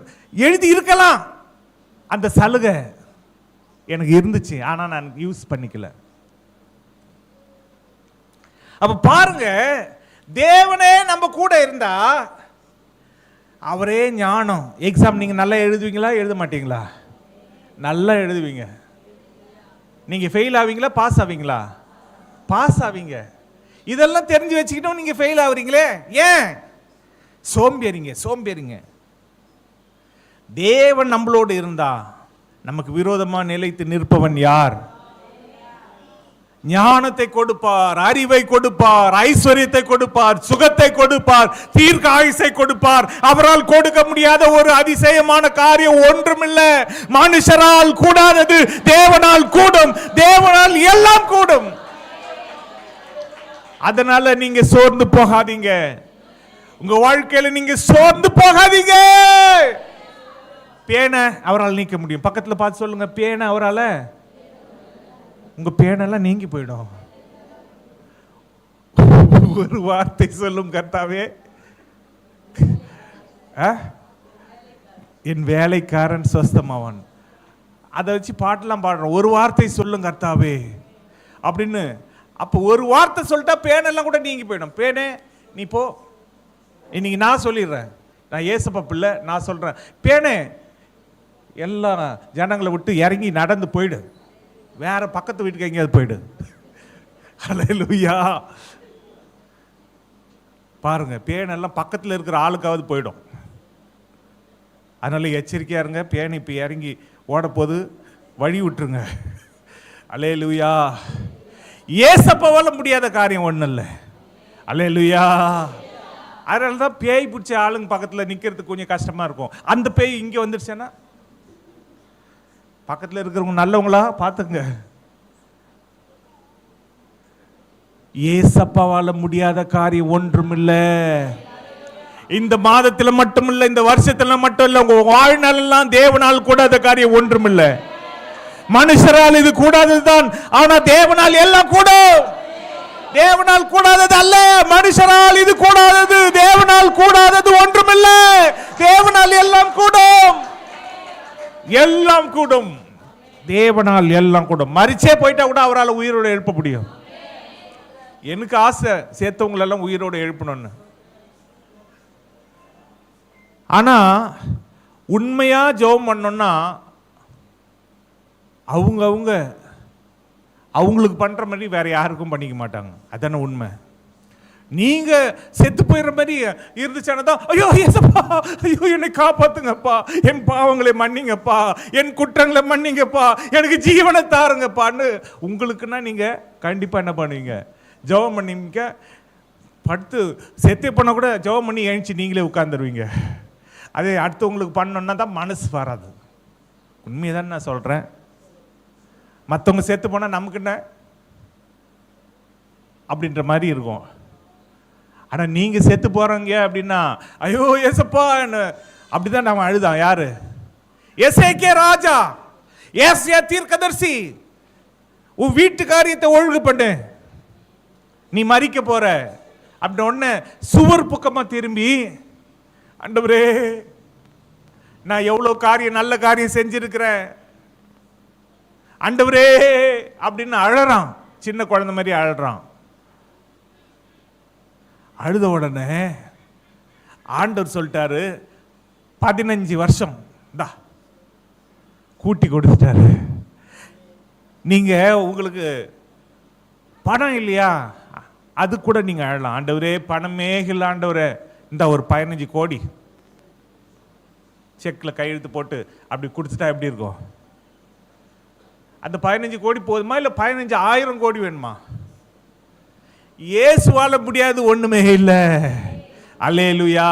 S1: எழுதி இருக்கலாம். அந்த சலுகை எனக்கு இருந்துச்சு, ஆனால் நான் யூஸ் பண்ணிக்கல. அப்போ பாருங்க, தேவனே நம்ம கூட இருந்தா அவரே ஞானம். எக்ஸாம் நீங்கள் நல்லா எழுதுவீங்களா, எழுத மாட்டீங்களா? நல்லா எழுதுவீங்க. நீங்கள் ஃபெயில் ஆவீங்களா, பாஸ் ஆவீங்களா? பாஸ் ஆவீங்க. இதெல்லாம் தெரிஞ்சு வச்சுக்கிட்டோம், நீங்கள் ஃபெயில் ஆகுறீங்களே ஏன்? சோம்பேறிங்க. தேவன் நம்மளோடு இருந்தா நமக்கு விரோதமா நிலைத்து நிற்பவன் யார்? ஞானத்தை கொடுப்பார், அறிவை கொடுப்பார், ஐஸ்வர்யத்தை கொடுப்பார், சுகத்தை கொடுப்பார், தீர்க்க ஆயுசை கொடுப்பார். அவரால் கொடுக்க முடியாத ஒரு அதிசயமான காரியம் ஒன்றுமில்லை. மனுஷரால் கூடாதது தேவனால் கூடும். தேவனால் எல்லாம் கூடும். அதனால நீங்க சோர்ந்து போகாதீங்க. உங்க வாழ்க்கையில நீங்க சோர்ந்து போகாதீங்க. பேனை அவரால் நீக்க முடியும். பக்கத்துல பார்த்து சொல்லுங்க, பேனை அவரால. உங்க பேனெல்லாம் நீங்கி போயிடும். ஒரு வார்த்தை சொல்லும் கர்த்தாவே, என் வேலைக்காரன் சொஸ்தமாவான். அதை வச்சு பாட்டெல்லாம் பாடுறோம். ஒரு வார்த்தை சொல்லும் கர்த்தாவே அப்படின்னு. அப்போ ஒரு வார்த்தை சொல்லிட்டா பேனெல்லாம் கூட நீங்கி போயிடும். பேனே நீ போ, இன்னைக்கு நான் சொல்லிடுறேன், நான் ஏசப்பா பிள்ளை, நான் சொல்றேன், பேனே எல்லா ஜனங்களை விட்டு இறங்கி நடந்து போயிடு, வேற பக்கத்து வீட்டுக்கு எங்கேயாவது போயிடு. ஹல்லேலூயா. பாருங்க, பேனெல்லாம் பக்கத்தில் இருக்கிற ஆளுக்காவது போயிடும். அதனால எச்சரிக்கையா இருங்க. பேன் இப்போ இறங்கி ஓட போது வழி விட்டுருங்க. ஹல்லேலூயா. ஏசப்பாவால முடியாத காரியம் ஒன்றும் இல்லை. ஹல்லேலூயா. அதனால தான் பேய் பிடிச்ச ஆளுங்க பக்கத்தில் நிற்கிறதுக்கு கொஞ்சம் கஷ்டமா இருக்கும். அந்த பேய் இங்கே வந்துருச்சுன்னா பக்கத்தில் இருக்கிறவங்க நல்லவங்களா பார்த்துங்க. ஏசப்பாவால முடியாத காரியம் ஒன்றுமில்லை. இந்த மாதத்தில் மட்டும் இல்லை, இந்த வருஷத்துல மட்டும் இல்லை, உங்க வாழ்நாளெல்லாம் தேவனால் கூடாத காரியம் ஒன்றுமில்லை. மனுஷரால் இது கூடாததுதான், ஆனா தேவனால் எல்லாம் கூடும். தேவனால் கூடாதது அல்ல, மனுஷரால் இது கூடாதது. தேவனால் கூடாதது ஒன்றுமில்லை. தேவனால் எல்லாம் கூடும். எல்லாம் கூடும். தேவனால் எல்லாம் கூடும். மரிச்சே போயிட்டா கூட அவரால் உயிரோடு எழுப்ப முடியும். எனக்கு ஆசை சேர்த்தவங்களெல்லாம் உயிரோடு எழுப்பணும்னு. ஆனா உண்மையா ஜெபம் பண்ணோம்னா அவங்களுக்கு பண்ற மாதிரி வேற யாருக்கும் பண்ணிக்க மாட்டாங்க. அதான உண்மை. நீங்க செத்து போயிடுற மாதிரி இருந்துச்சானதா, ஐயோ ஏசப்பா, ஐயோ என்னை காப்பாத்துங்கப்பா, என் பாவங்களை மன்னிங்கப்பா, என் குற்றங்களை மன்னிங்கப்பா, எனக்கு ஜீவனை தாருங்கப்பான்னு உங்களுக்குன்னா நீங்க கண்டிப்பா என்ன பண்ணுவீங்க? ஜெபம் பண்ணிங்க. படுத்து செத்து பண்ண கூட ஜெபம் பண்ணி எழுந்துச்சு நீங்களே உட்கார்ந்துருவீங்க. அதே அடுத்தவங்களுக்கு பண்ணோன்னா தான் மனசு வராது. உண்மையதான் நான் சொல்றேன். மற்றவங்க செத்து போனால் நமக்கு என்ன அப்படின்ற மாதிரி இருக்கும். ஆனா நீங்க செத்து போறீங்க அப்படின்னா ஐயோ ஏசப்பா அப்படிதான் நாம அழுதான். யாரு? எசேக்கியா ராஜா, ஏசாயா தீர்க்கதரிசி, உன் வீட்டு காரியத்தை ஒழுங்கு பண்ணு, நீ மரிக்க போற அப்படி ஒண்ணு சுவர் பக்கமா திரும்பி, ஆண்டவரே நான் எவ்வளவு காரியம் நல்ல காரியம் செஞ்சிருக்கிறேன் ஆண்டவரே அப்படின்னு அழறான். சின்ன குழந்தை மாதிரி அழறான். அழுத உடனே ஆண்டவர் சொல்லிட்டாரு 15 வருஷம் கூட்டி கொடுத்துட்டாரு. நீங்க உங்களுக்கு பணம் இல்லையா, அது கூட நீங்க அழலாம். ஆண்டவரே பணமே இல்லை ஆண்டவரே, இந்த ஒரு 15 கோடி செக்ல கையெழுத்து போட்டு அப்படி கொடுத்துட்டா எப்படி இருக்கும்? அந்த 15 கோடி போதுமா இல்ல 15,000 கோடி வேணுமா? இயேசுவால முடியாது ஒண்ணுமே இல்ல. அல்லேலூயா.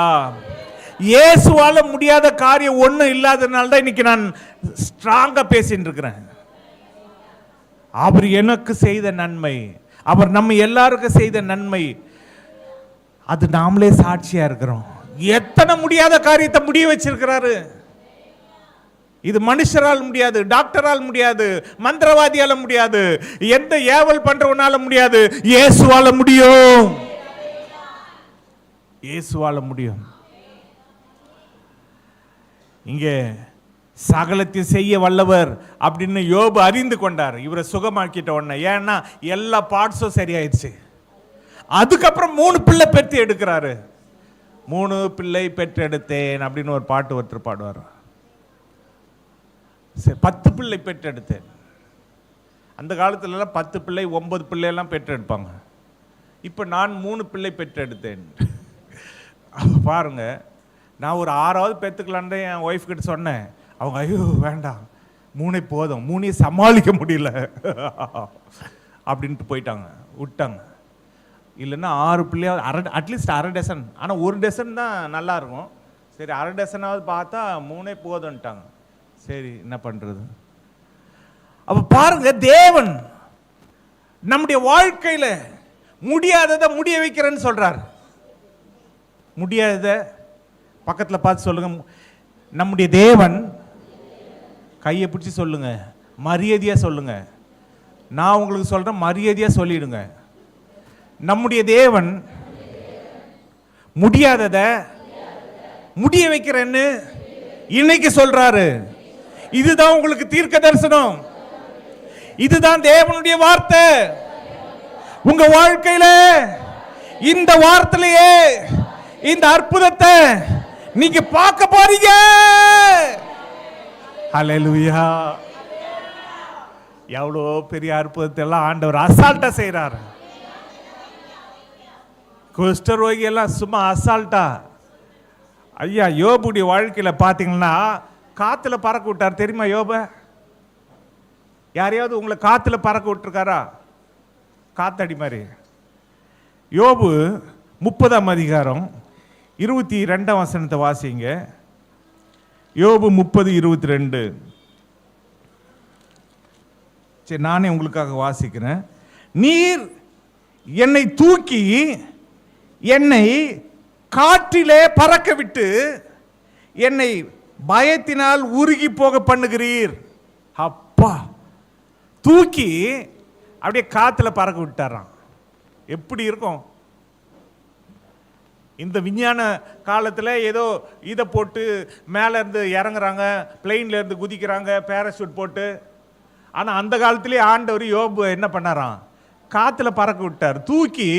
S1: இயேசுவால முடியாத காரியம் ஒண்ணும் இல்லாதனால தான் இன்னைக்கு நான் ஸ்ட்ராங்கா பேசிட்டு இருக்கிறேன். அவர் எனக்கு செய்த நன்மை, அவர் நம்ம எல்லாருக்கும் செய்த நன்மை, அது நாமளே சாட்சியா இருக்கிறோம். எத்தனை முடியாத காரியத்தை முடிய வச்சிருக்கிறாரு. இது மனுஷரால் முடியாது, டாக்டரால் முடியாது, மந்திரவாதியால முடியாது, எந்த ஏவல் பண்றவனால முடியாது. இயேசுவால முடியும். இயேசுவால முடியும். இங்கே சகலத்தை செய்ய வல்லவர் அப்படின்னு யோபு அறிந்து கொண்டார். இவரை சுகமாக்கிட்ட உடனே, ஏன்னா எல்லா பார்ட்ஸும் சரியாயிடுச்சு. அதுக்கப்புறம் 3 பிள்ளை பெற்று எடுக்கிறாரு. 3 பிள்ளை பெற்று எடுத்தேன் அப்படின்னு ஒரு பாட்டு ஒருத்தர் பாடுவார். 10 பிள்ளை பெற்றெடுத்தேன். அந்த காலத்துலலாம் 10 பிள்ளை 9 பிள்ளை எல்லாம் பெற்றெடுப்பாங்க. இப்போ நான் 3 பிள்ளை பெற்றெடுத்தேன். பாருங்க, நான் ஒரு 6வது பெற்றுக்கலான்னு என் ஒய்ஃப் கிட்ட சொன்னேன். அவங்க ஐயோ வேண்டாம் 3 போதும், 3 சமாளிக்க முடியல அப்படின்ட்டு போயிட்டாங்க, விட்டாங்க. இல்லைன்னா 6 பிள்ளையாவது அட்லீஸ்ட் அரை டசன். ஆனால் 1 டசன் தான் நல்லா இருக்கும். சரி 1/2 டசனாவது பார்த்தா 3 போதும்ட்டாங்க. சரி என்ன பண்றது? அப்ப பாருங்க, தேவன் நம்முடைய வாழ்க்கையில முடியாததை முடிய வைக்கிறேன்னு சொல்றார். முடியாததை பக்கத்துல பார்த்து சொல்லுங்க, நம்முடைய தேவன். கையை பிடிச்சி சொல்லுங்க, மரியாதையா சொல்லுங்க. நான் உங்களுக்கு சொல்றேன், மரியாதையா சொல்லிடுங்க. நம்முடைய தேவன் முடியாததை முடிய வைக்கிறேன்னு இன்னைக்கு சொல்றாரு. இதுதான் உங்களுக்கு தீர்க்க தரிசனம். இதுதான் தேவனுடைய வார்த்தை. உங்க வாழ்க்கையில இந்த வார்த்தையிலேயே இந்த அற்புதத்தை நீங்க பார்க்க போறீங்க. ஹல்லேலூயா. எவ்வளோ பெரிய அற்புதத்தை எல்லாம் ஆண்டவர் அசால்ட்டா செய்யறாரு. குஷ்டரோகி எல்லாம் சும்மா அசால்ட்டா. ஐயா யோபுடைய வாழ்க்கையில பாத்தீங்கன்னா காத்துல பறக்க விட்டார் தெரியுமா? யோப யாரையாவது உங்களை காத்துல பறக்க விட்டுருக்காரா? காத்தடி மாதிரி. யோபு 30ஆம் அதிகாரம் 22ஆம் வசனத்தை வாசிங்க. யோபு 30:22. சரி நானே உங்களுக்காக வாசிக்கிறேன். நீர் என்னை தூக்கி என்னை காற்றிலே பறக்க விட்டு என்னை பயத்தினால் உருகி போக பண்ணுகிறீர். அப்பா, தூக்கி அப்படியே காத்துல பறக்க விட்டாராம். எப்படி இருக்கும்? இந்த விஞ்ஞான காலத்தில் ஏதோ இதை போட்டு மேலே இருந்து இறங்குறாங்க, பிளெயின்ல இருந்து குதிக்கிறாங்க பேராசூட் போட்டு. ஆனால் அந்த காலத்திலே ஆண்டவர் யோபு என்ன பண்ணாராம்? காத்துல பறக்க விட்டார். தூக்கி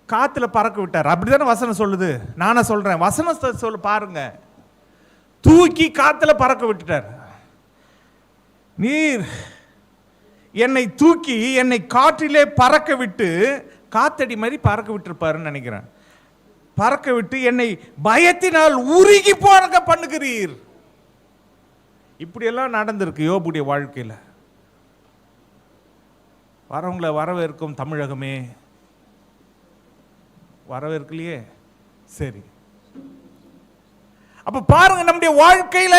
S1: காத்துல பறக்க விட்டார். அப்படிதானே வசனம் சொல்லுது. நானே சொல்றேன், வசனம் சொல்ல பாருங்க. தூக்கி காத்துல பறக்க விட்டுட்டார். நீர் என்னை தூக்கி என்னை காற்றிலே பறக்க விட்டு, காத்தடி மாதிரி பறக்க விட்டுருப்பாருன்னு நினைக்கிறேன். பறக்க விட்டு என்னை பயத்தினால் உருகி போக பண்ணுகிறீர். இப்படியெல்லாம் நடந்திருக்கு யோபுடைய வாழ்க்கையில். வரவங்களை வரவேற்கும் தமிழகமே, வரவேற்கலையே. சரி, அப்ப பாருங்க, நம்முடைய வாழ்க்கையில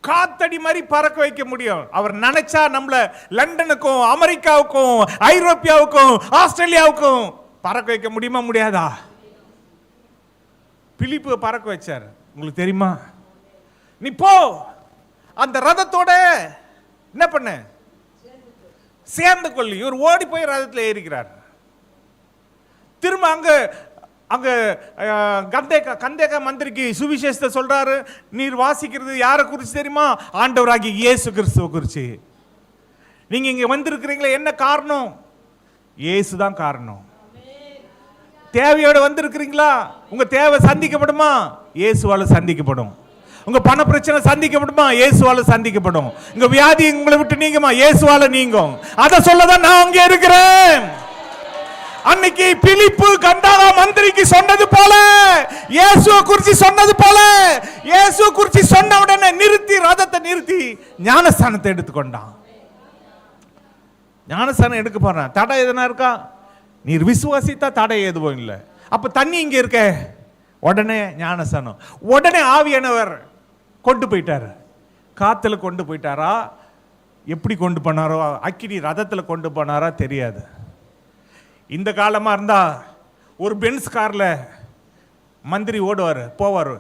S1: காத்தடி மாதிரி பறக்க வைக்க முடியும். அவர் நினைச்சா நம்மள லண்டனுக்கும் அமெரிக்காவுக்கும் ஐரோப்பியாவுக்கும் ஆஸ்திரேலியாவுக்கும் பறக்க வைக்க முடியுமா முடியாதா? பிலிப்பு பறக்க வச்சார். உங்களுக்கு தெரியுமா? நீ போ, அந்த ரதத்தோட என்ன பண்ண, சேர்ந்து கொள்ளு. இவர் ஓடி போய் ரதத்தில் ஏறிக்கிறார். திரும்ப அங்க கந்தேகா மந்திரிக்கு சுவிசேஷத்தை சொல்றாரு. நீர் வாசிக்கிறது யாரை குறிச்சு தெரியுமா? ஆண்டவராகிய இயேசு கிறிஸ்துவ குறிச்சு. நீங்க இங்க வந்திருக்கிறீங்களா, என்ன காரணம்? இயேசு தான் காரணம். தேவையோட வந்திருக்கிறீங்களா? உங்க தேவை சந்திக்கப்படுமா? இயேசுவால சந்திக்கப்படும். உங்க பண பிரச்சனை சந்திக்கப்படுமா? இயேசுவால சந்திக்கப்படும். உங்க வியாதி உங்களை விட்டு நீங்குமா? இயேசுவால நீங்கும். அதை சொல்லதான் நான் அங்கே இருக்கிறேன். அன்னைக்கு பிலிப்பு கந்தாரா மந்திரிக்கு சொன்னது போல, இயேசுவை குறிச்சு சொன்னது போல, இயேசுவை குறிச்சு சொன்ன உடனே நிறுத்தி, ரதத்தை நிறுத்தி ஞானஸ்தானத்தை எடுத்துக்கொண்டான். ஞானஸ்தானம் எடுக்க போறான். தடை எதுனா இருக்கா? நீர் விசுவாசித்தா தடை எதுவும் இல்லை. அப்ப தண்ணி இங்க இருக்க, உடனே ஞானஸ்தானம். உடனே ஆவியானவர் கொண்டு போயிட்டாரு. காத்துல கொண்டு போயிட்டாரா, எப்படி கொண்டு போனாரோ, அக்கினி ரதத்துல கொண்டு போனாரா தெரியாது. இந்த காலமா இருந்தா ஒரு பென்ஸ் கார்ல மந்திரி ஓடுவார் போவார்.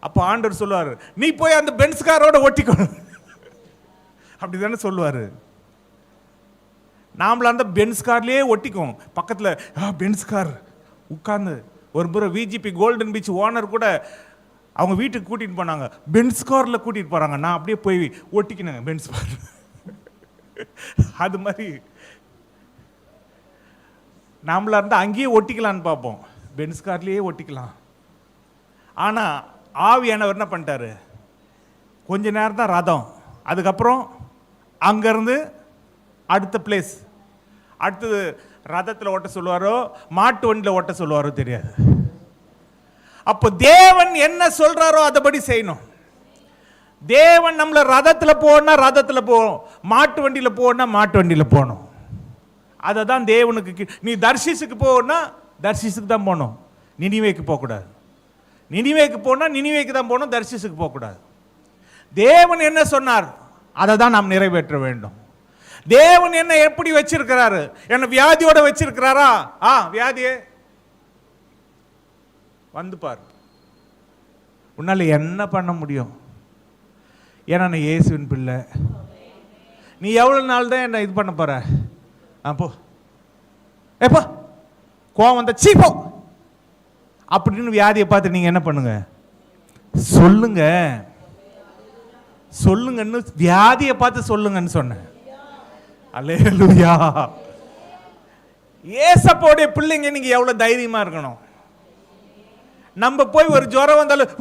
S1: அப்போ ஆண்டவர் சொல்லுவார், நீ போய் அந்த பென்ஸ் காரோட ஒட்டிக்கோ, அப்படிதானே சொல்லுவாரு. நாமள அந்த பென்ஸ் கார்லயே ஒட்டிக்கும். பக்கத்துல பென்ஸ் கார் உட்கார்ந்து ஒரு முறை விஜிபி கோல்டன் பீச் ஓனர் கூட அவங்க வீட்டுக்கு கூட்டிட்டு போனாங்க. பென்ஸ் கார்ல கூட்டிட்டு போறாங்க. நான் அப்படியே போய் ஒட்டிக்கினேங்க பென்ஸ் கார். அது மாதிரி நாமளா இருந்தா அங்கேயே ஒட்டிக்கலான்னு பார்ப்போம், பென்ஸ் கார்லயே ஒட்டிக்கலாம். ஆனா ஆவியானவர் என்ன பண்ணிட்டாரு, கொஞ்ச நேரம் தான் ரதம், அதுக்கப்புறம் அங்கிருந்து அடுத்த பிளேஸ், அடுத்தது ரதத்தில் ஓட்ட சொல்லுவாரோ மாட்டு வண்டியில் ஓட்ட சொல்லுவாரோ தெரியாது. அப்போ தேவன் என்ன சொல்றாரோ அதபடி செய்யணும். தேவன் நம்மளை ரதத்தில் போனா ரதத்தில் போகணும், மாட்டு வண்டியில் போனா மாட்டு வண்டியில் போகணும். அதை தான் தேவனுக்கு. நீ தர்ஷீஸுக்கு போனா தர்ஷீஸுக்கு தான் போகணும், நினிவேக்கு போகக்கூடாது. நினிவேக்கு போனா நினிவேக்கு தான் போகணும், தர்ஷீஸுக்கு போகக்கூடாது. தேவன் என்ன சொன்னார் அதை தான் நாம் நிறைவேற்ற வேண்டும். தேவன் என்ன எப்படி வச்சிருக்கிறாரு, என்ன வியாதியோட வச்சிருக்கிறாரா? வியாதியே வந்து பார், உன்னால என்ன பண்ண முடியும்? ஏன்னா நான் இயேசுவின் பிள்ளை. நீ எவ்வளவு நாள் தான் என்ன இது பண்ண போற? போ, எப்போ கோவம் வந்த சீப்போ அப்படின்னு வியாதியை பார்த்து நீங்க என்ன பண்ணுங்க, சொல்லுங்க. சொல்லுங்கன்னு வியாதியை பார்த்து சொல்லுங்கன்னு சொன்னேன். அல்லேலூயா. ஏசப்போடைய பிள்ளைங்க நீங்க எவ்வளவு தைரியமா இருக்கணும். நம்ம போய் ஒரு ஜுரம் வந்தாலும்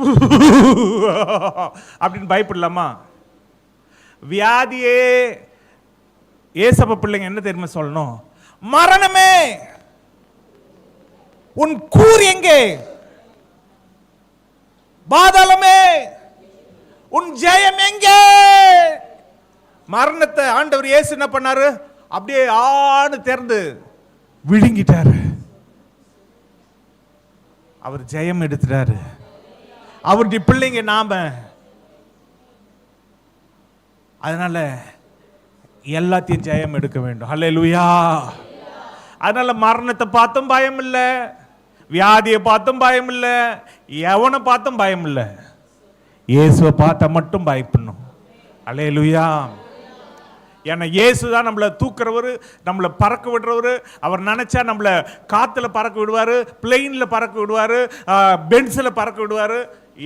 S1: அப்படின்னு பயப்படலாமா? வியாதியே ஏசப்ப பிள்ளைங்க என்ன தெரியுமா சொல்லணும்? மரணமே உன் கூர் எங்கே, பாதாளமே உன் ஜெயம் எங்கே? மரணத்தை ஆண்டவர் இயேசு என்ன பண்ணாரு, அப்படியே ஆணு திறந்து விழுங்கிட்டாரு. அவர் ஜெயம் எடுத்துட்டாரு. அவருடைய பிள்ளைங்க நாம. அதனால எல்லாத்தையும் ஜெயம் எடுக்க வேண்டும். ஹல்லேலூயா. அதனால மரணத்தை பார்த்தும் பயம் இல்லை, வியாதியை பார்த்தும் பயம் இல்லை, எவனை பார்த்தும் பயம் இல்லை, இயேசுவை பார்த்தா மட்டும் பயப்படணும். ஹல்லேலூயா. ஏன்னா இயேசு தான் நம்மளை தூக்குறவர், நம்மளை பறக்க விடுறவர். அவர் நினைச்சா நம்மளை காத்துல பறக்க விடுவார், பிளெயினில் பறக்க விடுவார், பென்ஸில் பறக்க விடுவார்,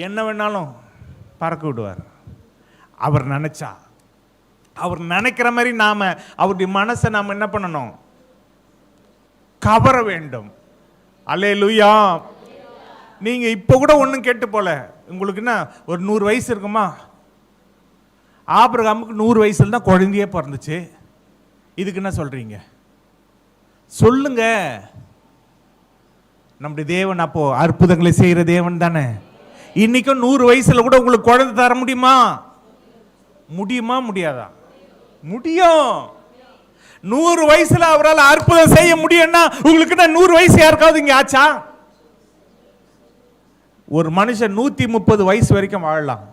S1: என்ன வேணாலும் பறக்க விடுவார். அவர் நினைச்சா. அவர் நினைக்கிற மாதிரி நாம அவருடைய மனசை நாம் என்ன பண்ணணும், கவர வேண்டும். அல்லேலூயா. நீங்க இப்ப கூட ஒன்றும் கேட்டு போல, உங்களுக்கு என்ன ஒரு 100 வயசு இருக்குமா? ஆபிரகாமுக்கு 100 வயசுல தான் குழந்தையே பிறந்துச்சு. இதுக்கு என்ன சொல்றீங்க? சொல்லுங்க. நம்முடைய தேவன் அப்போ அற்புதங்களை செய்யற தேவன் தானே. இன்னைக்கும் 100 வயசுல கூட உங்களுக்கு குழந்தை தர முடியுமா? முடியுமா முடியாதா? முடியும். 100 வயசுல அவரால் அற்புதம் செய்ய முடியும்னா உங்களுக்கு 100 வயசு யாருக்காவது இங்க ஆச்சா? ஒரு மனுஷன் 130 வயசு வரைக்கும் வாழலாம்.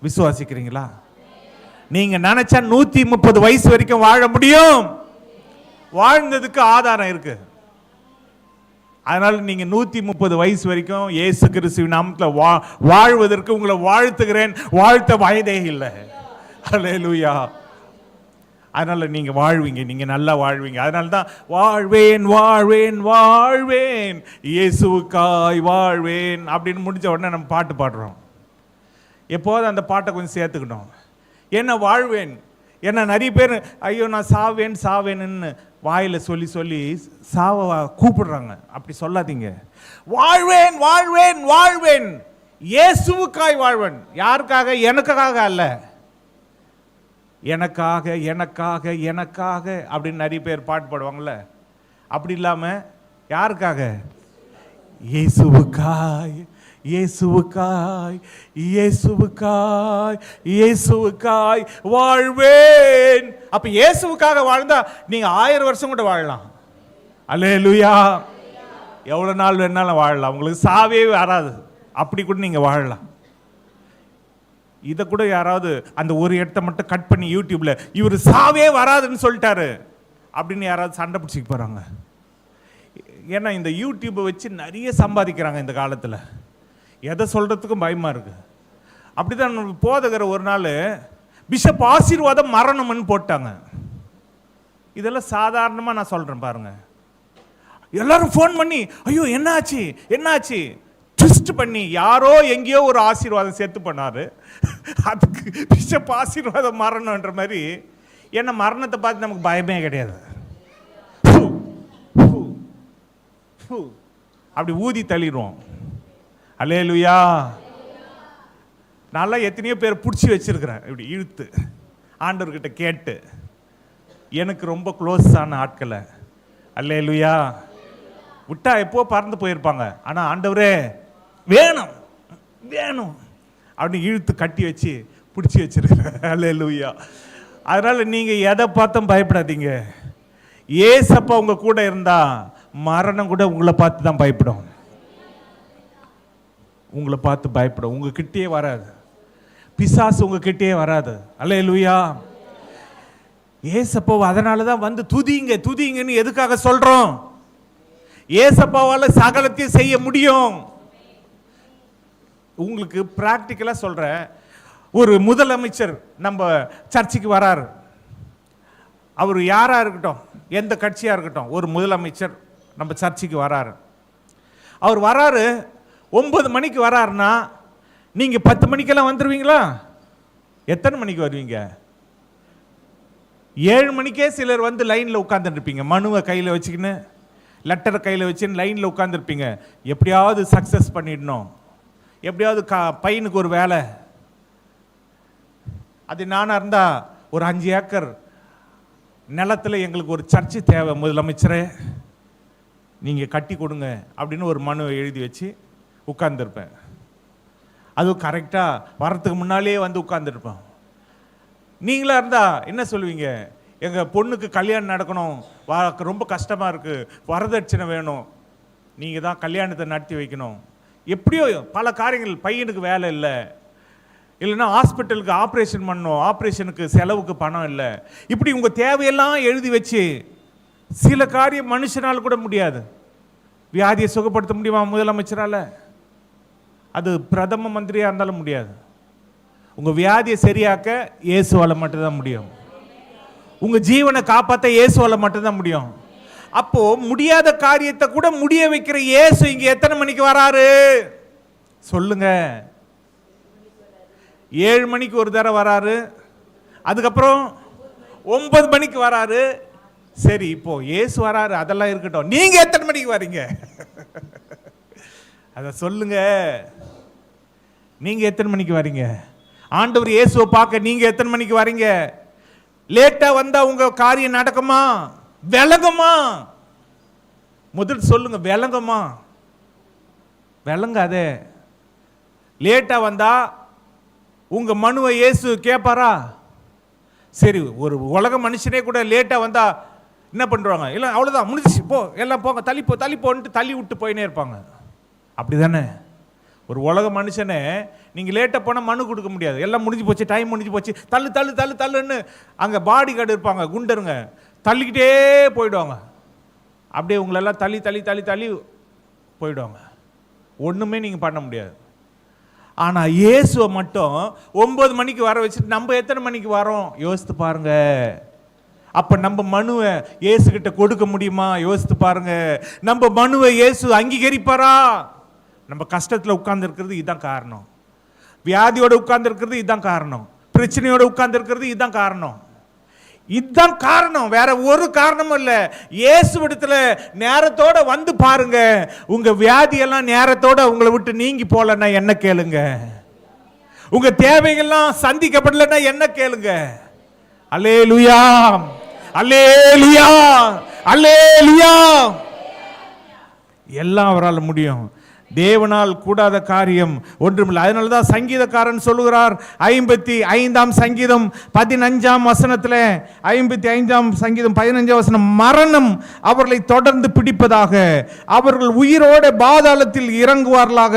S1: விசுவாசிக்கிறீங்களா? நீங்க நினைச்சா 130 வயசு வரைக்கும் வாழ முடியும். வாழ்ந்ததுக்கு ஆதாரம் இருக்கு. அதனால நீங்க 130 வயசு வரைக்கும் இயேசு கிறிஸ்துவின் நாமத்தில் வாழ்வதற்கு உங்களை வாழ்த்துகிறேன். வாழ்த்த வயதே இல்லை. அல்லேலூயா. அதனால நீங்க வாழ்வீங்க, நீங்க நல்லா வாழ்வீங்க. அதனால தான் வாழ்வேன் வாழ்வேன் வாழ்வேன் இயேசுவுக்காய் வாழ்வேன் அப்படின்னு முடிஞ்ச உடனே நம்ம பாட்டு பாடுறோம். எப்போதும் அந்த பாட்டை கொஞ்சம் சேர்த்துக்கணும். என்ன வாழ்வேன், என்ன நிறைய பேர் ஐயோ நான் சாவேன் சாவேன்னு வாயில் சொல்லி சொல்லி சாவ கூப்பிடுறாங்க. அப்படி சொல்லாதீங்க. வாழ்வேன் வாழ்வேன் வாழ்வேன் இயேசுவுக்காய் வாழ்வேன். யாருக்காக? எனக்காக அல்ல. எனக்காக எனக்காக எனக்காக அப்படின்னு நிறைய பேர் பாட்டு பாடுவாங்கள்ல, அப்படி இல்லாமல் யாருக்காக? இயேசுவுக்காய் இயேசுவுக்காய் இயேசுவுக்காய் இயேசுவுக்காய் வாழ்வேன். அப்ப இயேசுவுக்காக வாழ்ந்தா நீங்க 1000 வருஷம் கூட வாழலாம். அல்லேலூயா. எவ்வளவு நாள் வேணாலும் வாழலாம். உங்களுக்கு சாவே வராது. அப்படி கூட நீங்க வாழலாம். இதை கூட யாராவது அந்த ஒரு இடத்த மட்டும் கட் பண்ணி யூடியூப்ல இவர் சாவே வராதுன்னு சொல்லிட்டாரு அப்படின்னு யாராவது சண்டை பிடிச்சிக்க போறாங்க. ஏன்னா இந்த யூடியூப்பை வச்சு நிறைய சம்பாதிக்கிறாங்க இந்த காலத்தில். எதை சொல்றதுக்கும் பயமா இருக்கு. அப்படிதான் போதகர் ஒரு நாள் பிஷப் ஆசீர்வாதம் மரணம்னு போட்டாங்க. இதெல்லாம் சாதாரணமாக நான் சொல்றேன் பாருங்க. எல்லாரும் ஃபோன் பண்ணி ஐயோ என்னாச்சு என்னாச்சு ட்விஸ்ட் பண்ணி யாரோ எங்கேயோ ஒரு ஆசீர்வாதம் சேர்த்து பண்ணாரு. அதுக்கு பிஷப் ஆசீர்வாதம் மரணம்ன்ற மாதிரி. ஏன்னா மரணத்தை பார்த்து நமக்கு பயமே கிடையாது. அப்படி ஊதி தள்ளிடுவோம். அல்லேலூயா. நல்லா எத்தனையோ பேர் பிடிச்சி வச்சிருக்கிறேன் இப்படி இழுத்து ஆண்டவர்கிட்ட கேட்டு, எனக்கு ரொம்ப க்ளோஸ் ஆன ஆட்களை. அல்லேலூயா. விட்டா எப்போ பறந்து போயிருப்பாங்க. ஆனால் ஆண்டவரே வேணும் வேணும் அப்படின்னு இழுத்து கட்டி வச்சு பிடிச்சி வச்சிருக்கிறேன். அல்லேலூயா. அதனால நீங்க எதை பார்த்தும் பயப்படாதீங்க. ஏசப்பா உங்க கூட இருந்தா மரணம் கூட உங்களை பார்த்து தான் பயப்படும். உங்களை பார்த்து பயப்படும். உங்ககிட்டயே வராது. பிசாசு உங்ககிட்டயே வராது. அல்லேலூயா. ஏசப்பாவை அதனால தான் வந்து துதிங்க துதிங்கன்னு எதுக்காக சொல்றோம்? ஏசப்பாவால சகலத்தையும் செய்ய முடியும். உங்களுக்கு பிராக்டிக்கலா சொல்றேன். ஒரு முதலமைச்சர் நம்ம சர்ச்சுக்கு வராரு. அவர் யாரா இருக்கட்டும், எந்த கட்சியா இருக்கட்டும், ஒரு முதலமைச்சர் நம்ம சர்ச்சுக்கு வராரு. அவர் வராரு 9 மணிக்கு வராருன்னா நீங்க 10 மணிக்கெல்லாம் வந்துருவீங்களா? எத்தனை மணிக்கு வருவீங்க? 7 மணிக்கே சிலர் வந்து லைன்ல உட்கார்ந்துட்டு இருப்பீங்க. மனுவை கையில வச்சுக்கின்னு லெட்டரை கையில் வச்சுன்னு லைனில் உட்காந்துருப்பீங்க. எப்படியாவது சக்ஸஸ் பண்ணிடணும், எப்படியாவது பையனுக்கு ஒரு வேலை. அது நானாக இருந்தால் ஒரு 5 ஏக்கர் நிலத்தில் எங்களுக்கு ஒரு சர்ச்சு தேவை முதலமைச்சரே, நீங்கள் கட்டி கொடுங்க அப்படின்னு ஒரு மனுவை எழுதி வச்சு உட்கார்ந்துருப்பேன். அதுவும் கரெக்டாக வரத்துக்கு முன்னாலேயே வந்து உட்கார்ந்துருப்பேன். நீங்களாக இருந்தால் என்ன சொல்லுவீங்க? எங்கள் பொண்ணுக்கு கல்யாணம் நடக்கணும், ரொம்ப கஷ்டமாக இருக்குது, வரதட்சணை வேணும், நீங்கள் தான் கல்யாணத்தை நடத்தி வைக்கணும். எப்படியோ பல காரியங்கள், பையனுக்கு வேலை இல்லை, இல்லைன்னா ஹாஸ்பிட்டலுக்கு ஆப்ரேஷன் பண்ணணும், ஆப்ரேஷனுக்கு செலவுக்கு பணம் இல்லை. இப்படி உங்கள் தேவையெல்லாம் எழுதி வச்சு சில காரியம் மனுஷனால் கூட முடியாது. வியாதியை சுகப்படுத்த முடியுமா முதலமைச்சரால்? அது பிரதம மந்திரியாக இருந்தாலும் முடியாது. உங்கள் வியாதியை சரியாக்க இயேசுவால் மட்டும்தான் முடியும். உங்கள் ஜீவனை காப்பாற்ற இயேசுவால் மட்டும்தான் முடியும். அப்போ முடியாத காரியத்தை கூட முடிய வைக்கிற இயேசு இங்க எத்தனை மணிக்கு வராரு சொல்லுங்க? 7 மணிக்கு ஒரு தடவை வராரு, அதுக்கப்புறம் 9 மணிக்கு வராரு. சரி, இப்போ இயேசு வராரு, அதெல்லாம் இருக்கட்டும், நீங்க எத்தனை மணிக்கு வரீங்க அத சொல்லுங்க. நீங்க எத்தனை மணிக்கு வரீங்க? ஆண்டவர் இயேசுவை பார்க்க நீங்க எத்தனை மணிக்கு வரீங்க? லேட்டா வந்தா உங்க காரியம் நடக்குமா, விளங்குமா? முதல் சொல்லுங்க, விளங்குமா? விளங்காதே. லேட்டா வந்தா உங்க மனுவை இயேசு கேட்பாரா? சரி, ஒரு உலக மனுஷனே கூட லேட்டா வந்தா என்ன பண்றாங்க? இல்லை அவ்வளோதான், முடிஞ்சிச்சு, போ எல்லாம் போங்க, தள்ளிப்போ தள்ளிப்போன்ட்டு தள்ளி விட்டு போயினே இருப்பாங்க. அப்படிதானே? ஒரு உலக மனுஷனே நீங்கள் லேட்டாக போனால் மனு கொடுக்க முடியாது. எல்லாம் முடிஞ்சு போச்சு, டைம் முடிஞ்சு போச்சு, தள்ளு தள்ளு தள்ளு தள்ளுன்னு அங்கே பாடி கார்டு இருப்பாங்க, குண்டருங்க, தள்ளிக்கிட்டே போயிடுவாங்க. அப்படியே உங்களெல்லாம் தள்ளி தள்ளி தள்ளி தள்ளி போயிடுவாங்க. ஒன்றுமே நீங்கள் பண்ண முடியாது. ஆனால் இயேசுவை மட்டும் 9 மணிக்கு வர வச்சுட்டு நம்ம எத்தனை மணிக்கு வரோம் யோசித்து பாருங்க. அப்போ நம்ம மனுவை இயேசுகிட்ட கொடுக்க முடியுமா யோசித்து பாருங்க. நம்ம மனுவை இயேசு அங்கீகரிப்பாரா? நம்ம கஷ்டத்தில் உட்கார்ந்துருக்கிறது இதுதான் காரணம். வியாதியோட உட்கார்ந்துருக்கிறது இதுதான் காரணம். பிரச்சனையோட உட்கார்ந்துருக்கிறது இதுதான் காரணம். இதுதான் காரணம், வேற ஒரு காரணமும் இல்லை. இயேசுவிடத்துல நேரத்தோட வந்து பாருங்க. உங்க வியாதியெல்லாம் நேரத்தோட உங்களை விட்டு நீங்கி போலன்னா என்ன கேளுங்க. உங்க தேவைகள்லாம் சந்திக்கப்படலன்னா என்ன கேளுங்க. அல்லேலூயா, அல்லேலூயா, அல்லேலூயா. எல்லாம் அவரால் முடியும். தேவனால் கூடாத காரியம் ஒன்றுமில்லை. அதனால தான் சங்கீதக்காரன் சொல்லுகிறார், 55ஆம் சங்கீதம் 15ஆம் வசனத்தில், 55ஆம் சங்கீதம் 15ஆம் வசனம், மரணம் அவர்களை தொடர்ந்து பிடிப்பதாக, அவர்கள் உயிரோட பாதாளத்தில் இறங்குவார்களாக,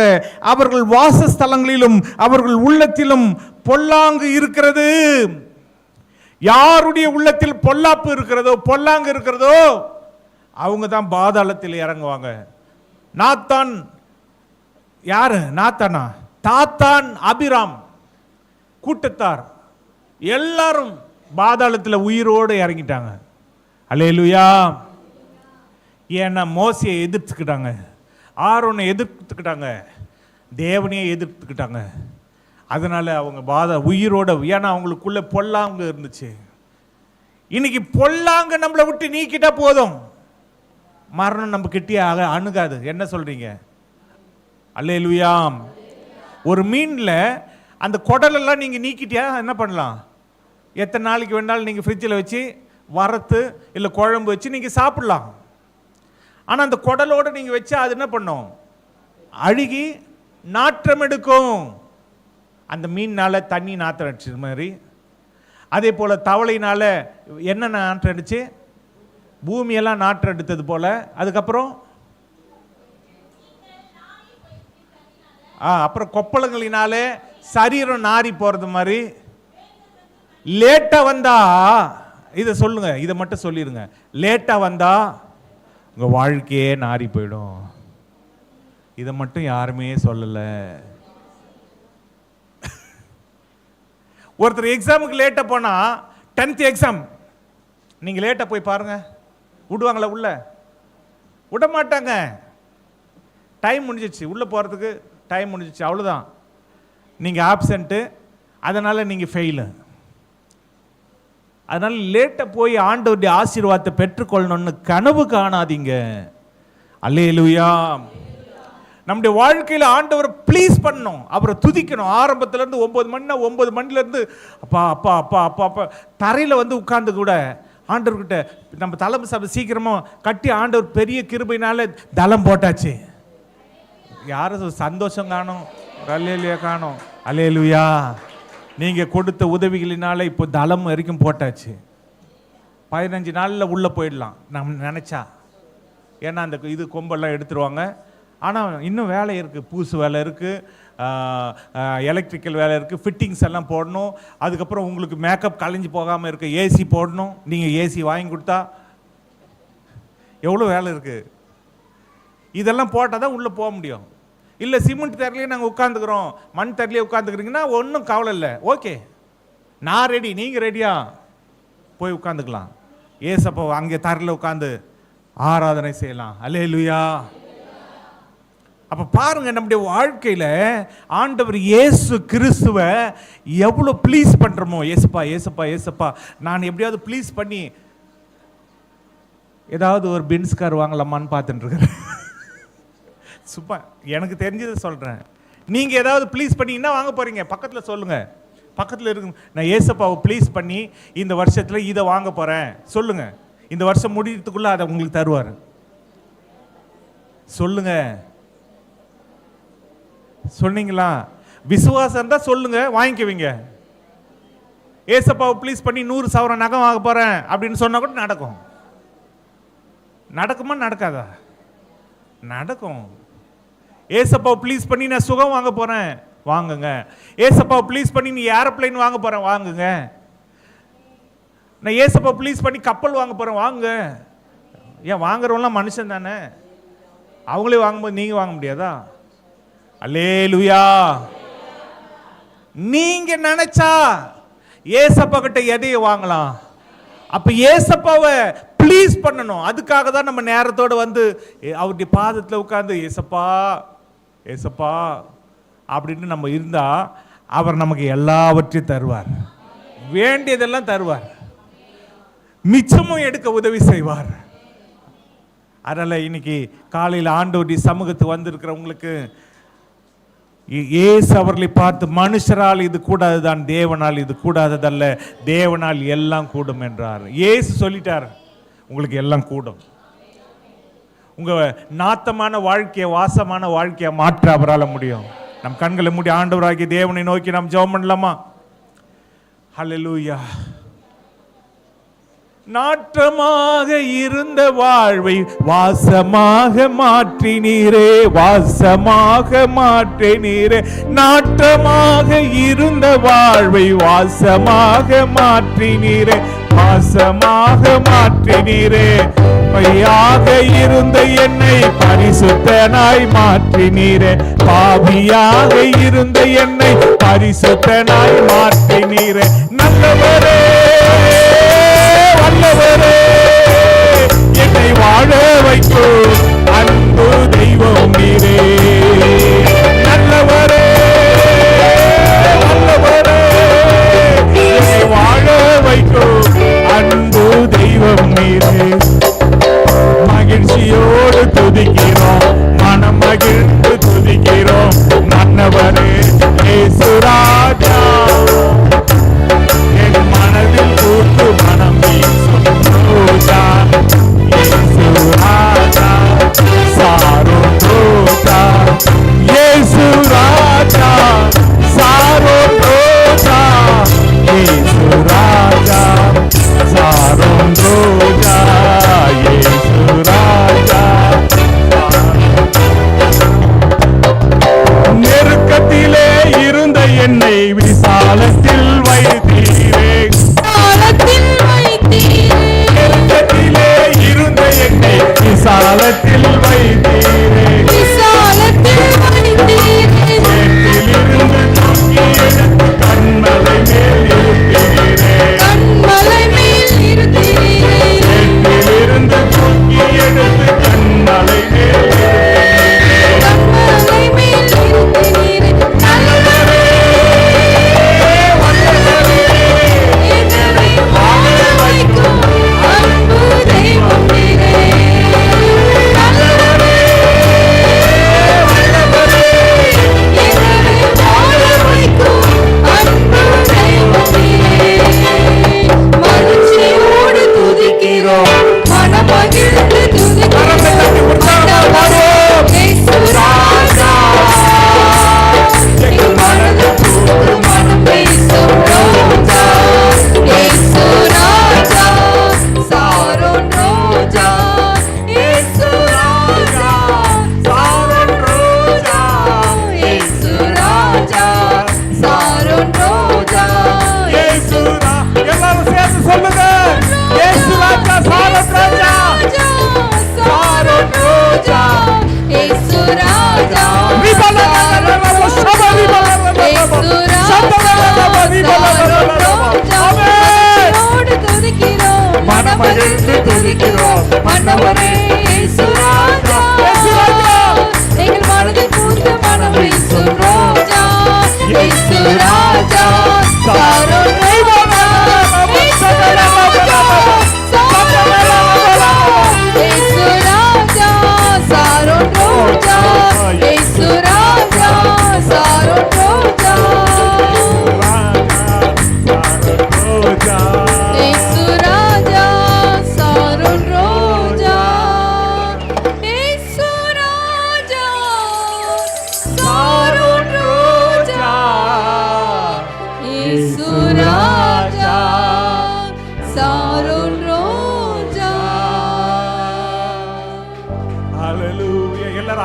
S1: அவர்கள் வாசஸ்தலங்களிலும் அவர்கள் உள்ளத்திலும் பொல்லாங்கு இருக்கிறது. யாருடைய உள்ளத்தில் பொல்லாப்பு இருக்கிறதோ, பொல்லாங்கு இருக்கிறதோ, அவங்க தான் பாதாளத்தில் இறங்குவாங்க. நாத்தான் யாரு? நாத்தானா? தாத்தான், அபிராம் கூட்டத்தார் எல்லாரும் பாதாளத்தில் உயிரோடு இறங்கிட்டாங்க. அல்லேலூயா. ஏன்னா மோசையை எதிர்த்துக்கிட்டாங்க, ஆரோனை எதிர்த்துக்கிட்டாங்க, தேவனையை எதிர்த்துக்கிட்டாங்க. அதனால அவங்க உயிரோட, ஏன்னா அவங்களுக்குள்ள பொல்லாங்கு இருந்துச்சு. இன்னைக்கு பொல்லாங்க நம்மளை விட்டு நீக்கிட்டா போதும், மரணம் நம்ம கிட்டே அணுகாது. என்ன சொல்றீங்க? அல்லேலூயா. ஒரு மீன்ல அந்த குடலெல்லாம் நீங்க நீக்கிட்டியா என்ன பண்ணலாம்? எத்தனை நாளைக்கு வேணாலும் நீங்க ஃப்ரிட்ஜில் வச்சு வறுத்து இல்லை குழம்பு வச்சு நீங்க சாப்பிடலாம். ஆனால் அந்த குடலோடு நீங்க வச்சா அது என்ன பண்ணும்? அழுகி நாற்றம் எடுக்கும். அந்த மீன்னால தண்ணி நாற்றம் அடிச்சது மாதிரி, அதே போல தவளையினால என்ன நாற்றம் அடிச்சு? பூமியெல்லாம் நாற்றம் எடுத்தது போல. அதுக்கப்புறம் அப்புறம் கொப்பளங்களினாலே சரீரம் நாரி போறது மாதிரி. லேட்டா வந்தா இதை சொல்லுங்க, இதை மட்டும் சொல்லிருங்க, லேட்டா வந்தா உங்க வாழ்க்கையே நாரி போயிடும். இதை மட்டும் யாருமே சொல்லல. ஒருத்தர் எக்ஸாமுக்கு லேட்டா போனா, 10th எக்ஸாம் நீங்க லேட்டா போய் பாருங்க, விடுவாங்களா? உள்ள விட மாட்டாங்க. டைம் முடிஞ்சிச்சு, உள்ள போறதுக்கு டைம் முடிஞ்சிச்சு, அவ்வளோதான். நீங்கள் ஆப்சண்ட்டு, அதனால் நீங்கள் ஃபெயிலு. அதனால் லேட்டாக போய் ஆண்டவருடைய ஆசீர்வாதத்தை பெற்றுக்கொள்ளணும்னு கனவு காணாதீங்க. அல்லேலூயா. நம்முடைய வாழ்க்கையில் ஆண்டவரை ப்ளீஸ் பண்ணணும், அவரை துதிக்கணும். ஆரம்பத்துலேருந்து 9 மணினா 9 மணிலேருந்து அப்பா அப்பா அப்பா அப்பா அப்பா தரையில் வந்து உட்கார்ந்து கூட ஆண்டவர்கிட்ட நம்ம தலைமை சபை சீக்கிரமாக கட்டி ஆண்டவர் பெரிய கிருபையினால தளம் போட்டாச்சு. யாரும் சந்தோஷம் காணும், அல்லேலூயா காணும். அல்லேலூயா. நீங்கள் கொடுத்த உதவிகளினால இப்போ தளம் வரைக்கும் போட்டாச்சு. 15 நாளில் உள்ளே போயிடலாம் நம்ம நினச்சா. ஏன்னா அந்த இது கொம்பெல்லாம் எடுத்துருவாங்க. ஆனால் இன்னும் வேலை இருக்குது, பூசு வேலை இருக்குது, எலக்ட்ரிக்கல் வேலை இருக்குது, ஃபிட்டிங்ஸ் எல்லாம் போடணும். அதுக்கப்புறம் உங்களுக்கு மேக்கப் கலைஞ்சி போகாமல் இருக்க ஏசி போடணும். நீங்கள் ஏசி வாங்கி கொடுத்தா எவ்வளோ வேலை இருக்குது. இதெல்லாம் போட்டால் தான் உள்ளே போக முடியும். இல்லை சிமெண்ட் தரலையே நாங்கள் உட்காந்துக்கிறோம், மண் தரலையே உட்காந்துக்கிறீங்கன்னா ஒன்றும் கவலை இல்லை. ஓகே, நான் ரெடி, நீங்கள் ரெடியா? போய் உட்காந்துக்கலாம். ஏசப்பா அங்கே தரையில் உட்காந்து ஆராதனை செய்யலாம். அல்லேலூயா. அப்போ பாருங்க, நம்முடைய வாழ்க்கையில் ஆண்டவர் இயேசு கிறிஸ்துவை எவ்வளோ ப்ளீஸ் பண்ணுறோமோ. ஏசப்பா ஏசப்பா ஏசப்பா, நான் எப்படியாவது ப்ளீஸ் பண்ணி ஏதாவது ஒரு பென்ஸ் கார் வாங்கலாமான்னு பார்த்துட்டு இருக்கிறேன். சும்மா எனக்கு தெரிஞ்சதை சொல்கிறேன். நீங்கள் ஏதாவது ப்ளீஸ் பண்ணிங்கன்னா வாங்க போகிறீங்க, பக்கத்தில் சொல்லுங்கள். பக்கத்தில் இருக்கு, நான் ஏசப்பாவை ப்ளீஸ் பண்ணி இந்த வருஷத்தில் இதை வாங்க போகிறேன் சொல்லுங்கள். இந்த வருஷம் முடிகிறதுக்குள்ளே அதை உங்களுக்கு தருவார். சொல்லுங்க. சொன்னீங்களா? விசுவாசம் தான் சொல்லுங்க, வாங்கிக்குவீங்க. ஏசப்பாவை ப்ளீஸ் பண்ணி 100 சவரம் நகம் வாங்க போகிறேன் அப்படின்னு சொன்னால் கூட நடக்கும். நடக்குமா நடக்காதா? நடக்கும். ஏசப்பாவை ப்ளீஸ் பண்ணி நான் சுகம் வாங்க போகிறேன், வாங்குங்க. ஏசப்பாவை ப்ளீஸ் பண்ணி நீ ஏரோப்ளைன் வாங்க போகிறேன், வாங்குங்க. நான் ஏசப்பாவை ப்ளீஸ் பண்ணி கப்பல் வாங்க போகிறேன், வாங்க. ஏன் வாங்குறவங்களாம் மனுஷன் தானே? அவங்களே வாங்கும்போது நீங்க வாங்க முடியாதா? அல்லேலூயா. நீங்க நினைச்சா ஏசப்பா கிட்ட எதையும் வாங்கலாம். அப்ப ஏசப்பாவை ப்ளீஸ் பண்ணணும். அதுக்காக தான் நம்ம நேரத்தோடு வந்து அவருடைய பாதத்தில் உட்கார்ந்து ஏசப்பா ஏசப்பா அப்படின்னு நம்ம இருந்தா அவர் நமக்கு எல்லாவற்றையும் தருவார், வேண்டியதெல்லாம் தருவார், மிச்சமும் எடுக்க உதவி செய்வார். அதனால இன்னைக்கு காலையில் ஆண்டவருடைய சமூகத்துக்கு வந்திருக்கிறவங்களுக்கு இயேசு அவர்களை பார்த்து மனுஷரால் இது கூடாதுதான், தேவனால் இது கூடாததல்ல, தேவனால் எல்லாம் கூடும் என்றார். இயேசு சொல்லிட்டார், உங்களுக்கு எல்லாம் கூடும். உங்க நாத்தமான வாழ்க்கையை வாசமான வாழ்க்கையை மாற்ற அவரால் முடியும். நம் கண்களை மூடி ஆண்டவராகிய தேவனை நோக்கி நாம் ஜெபம் பண்ணலாமா? ஹல்லேலூயா. நாற்றமாக இருந்த வாழ்வை வாசமாக மாற்றினீரே, வாசமாக மாற்றினீரே. நாற்றமாக இருந்த வாழ்வை வாசமாக மாற்றினீரே, வாசமாக மாற்றினீரே. பையாக இருந்த என்னை பரிசுத்தனாய் மாற்றினீரே, பாவியாக இருந்த என்னை பரிசுத்தனாய் மாற்றினீரே. நல்லவரே வல்லவரே, என்னை வாழ வைக்கும் அன்பு தெய்வம் நீரே. நல்லவரே வல்லவரே, என்னை வாழ வைக்கும் அன்பு தெய்வம் நீரே. மகிழ்ச்சியோடு துதிக்கிறோம், மனம் மகிழ்ந்து துதிக்கிறோம். மன்னவரே இயேசு ராஜா, என் மனதில் கூட்டு மனம் வீசும் ரோஜா. இயேசு ராஜா சாரோன் ரோஜா, இயேசு ராஜா சாரோன் ரோஜா, இயேசு ராஜா சாரோன் ரோஜா, இயேசு ராஜா. நெருக்கத்திலே இருந்த என்னை விசாலத்தில் வைத்தீரே, நெருக்கத்திலே இருந்த என்னை விசாலத்தில் வைத்தீரே. சேற்றிலிருந்து தூக்கி எடுத்து கண்மலை மேல் இருத்தீரே, சேற்றிலிருந்து தூக்கி எடுத்து கண்மலை மேல்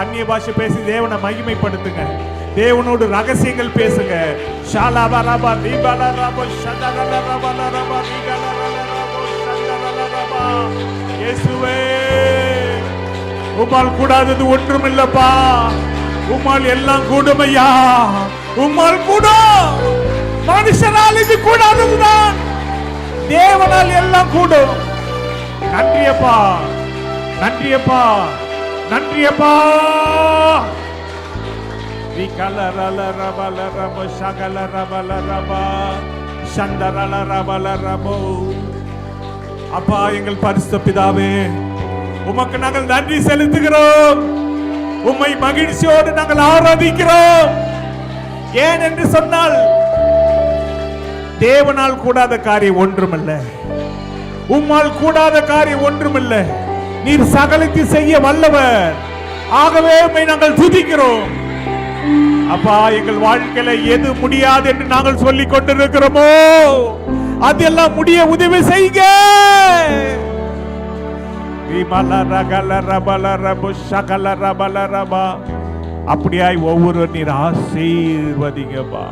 S1: அந்நிய பாஷை பேசி தேவனை மகிமைப்படுத்துங்க. தேவனோடு ரகசியங்கள் பேசுங்க. ஷாலாபரபா தீபலரபா ஷதரலரபலரபா தீகலரலரபா ஷதரலரபா. இயேசுவே உம்மால் கூடாதது ஒன்றும் இல்லப்பா. உம்மால் எல்லாம் கூடும் ஐயா. உம்மால் கூடும். மனுஷனால் இது கூடாததுதான், தேவனால் எல்லாம் கூடும். நன்றியப்பா, நன்றியப்பா, நன்றியப்பா. அப்பா, எங்கள் பரிசுத்த பிதாவே, உமக்கு நாங்கள் நன்றி செலுத்துகிறோம். உம்மை மகிழ்ச்சியோடு நாங்கள் ஆராதிக்கிறோம். ஏன் என்று சொன்னால், தேவனால் கூடாத காரியம் ஒன்றுமில்ல, உம்மால் கூடாத காரியம் ஒன்றுமில்ல. நீர் சகலத்தை செய்ய வல்லவர். ஆகவே உம்மை நாங்கள் துதிக்கிறோம். அப்பா, எங்கள் வாழ்க்கையில எது முடியாது என்று நாங்கள் சொல்லிக் கொண்டிருக்கிறோமோ அதெல்லாம் முடிய உதவி செய்க. அப்படியாய் ஒவ்வொரு நீர் ஆசீர்வதிங்கப்பா.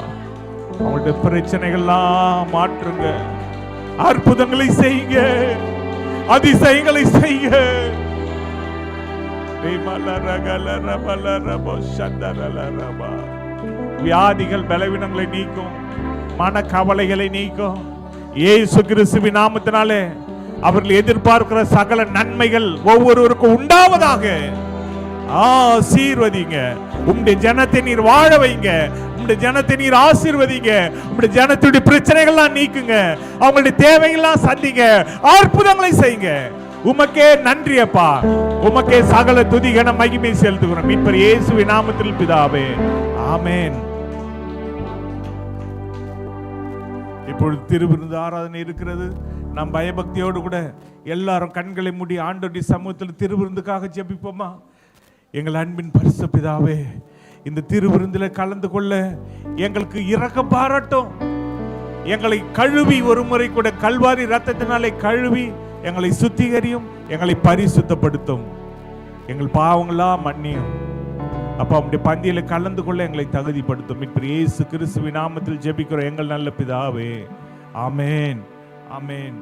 S1: அவங்களுடைய பிரச்சனைகள்லாம் மாற்றுங்க. அற்புதங்களை செய்யுங்க, அதிசயங்களை செய்ய. வியாதிகள் பலவீனங்களை நீக்கும், மன கவலைகளை நீக்கும். இயேசு கிறிஸ்துவின் நாமத்தினாலே அவர்கள் எதிர்பார்க்கிற சகல நன்மைகள் ஒவ்வொருவருக்கும் உண்டாவதாக. ஆசீர்வதிங்க. உம்முடைய ஜனத்தை நீர் வாழ வைங்க. உம்முடைய ஜனத்தை நீர் ஆசீர்வதிங்க. உம்முடைய ஜனத்துடைய பிரச்சனைகள்லாம் நீக்குங்க. அவங்களுடைய தேவைகள்லாம் சந்திங்க. அற்புதங்களை செய்யுங்க. உமக்கே நன்றி அப்பா. உமக்கே சகல துதிகன மகிமை செலுத்துகிறோம் மீட்பர் இயேசுவின் நாமத்தில் பிதாவே, ஆமென். இப்பொழுது திருவிருந்து ஆராதனை இருக்கிறது. நாம் பயபக்தியோடு கூட எல்லாரும் கண்களை மூடி ஆண்டவருடைய சமூகத்தில் திருவிருந்துக்காக ஜெபிப்போமா? எங்கள் அன்பின் பரிசுத்த பிதாவே, இந்த திருவிருந்தில் கலந்து கொள்ள எங்களுக்கு இரக்கம் பாராட்டும். எங்களை கழுவி, ஒரு முறை கூட கல்வாரி ரத்தத்தினாலே கழுவி எங்களை சுத்திகரியும், எங்களை பரிசுத்தப்படுத்தும், எங்கள் பாவங்களாம் மன்னியும். அப்பா, உம்முடைய பந்தியில கலந்து கொள்ள எங்களை தகுதிப்படுத்தும். மீட்பர் இயேசு கிறிஸ்துவின் நாமத்தில் ஜெபிக்கிறோம் எங்கள் நல்ல பிதாவே, ஆமென், ஆமென்.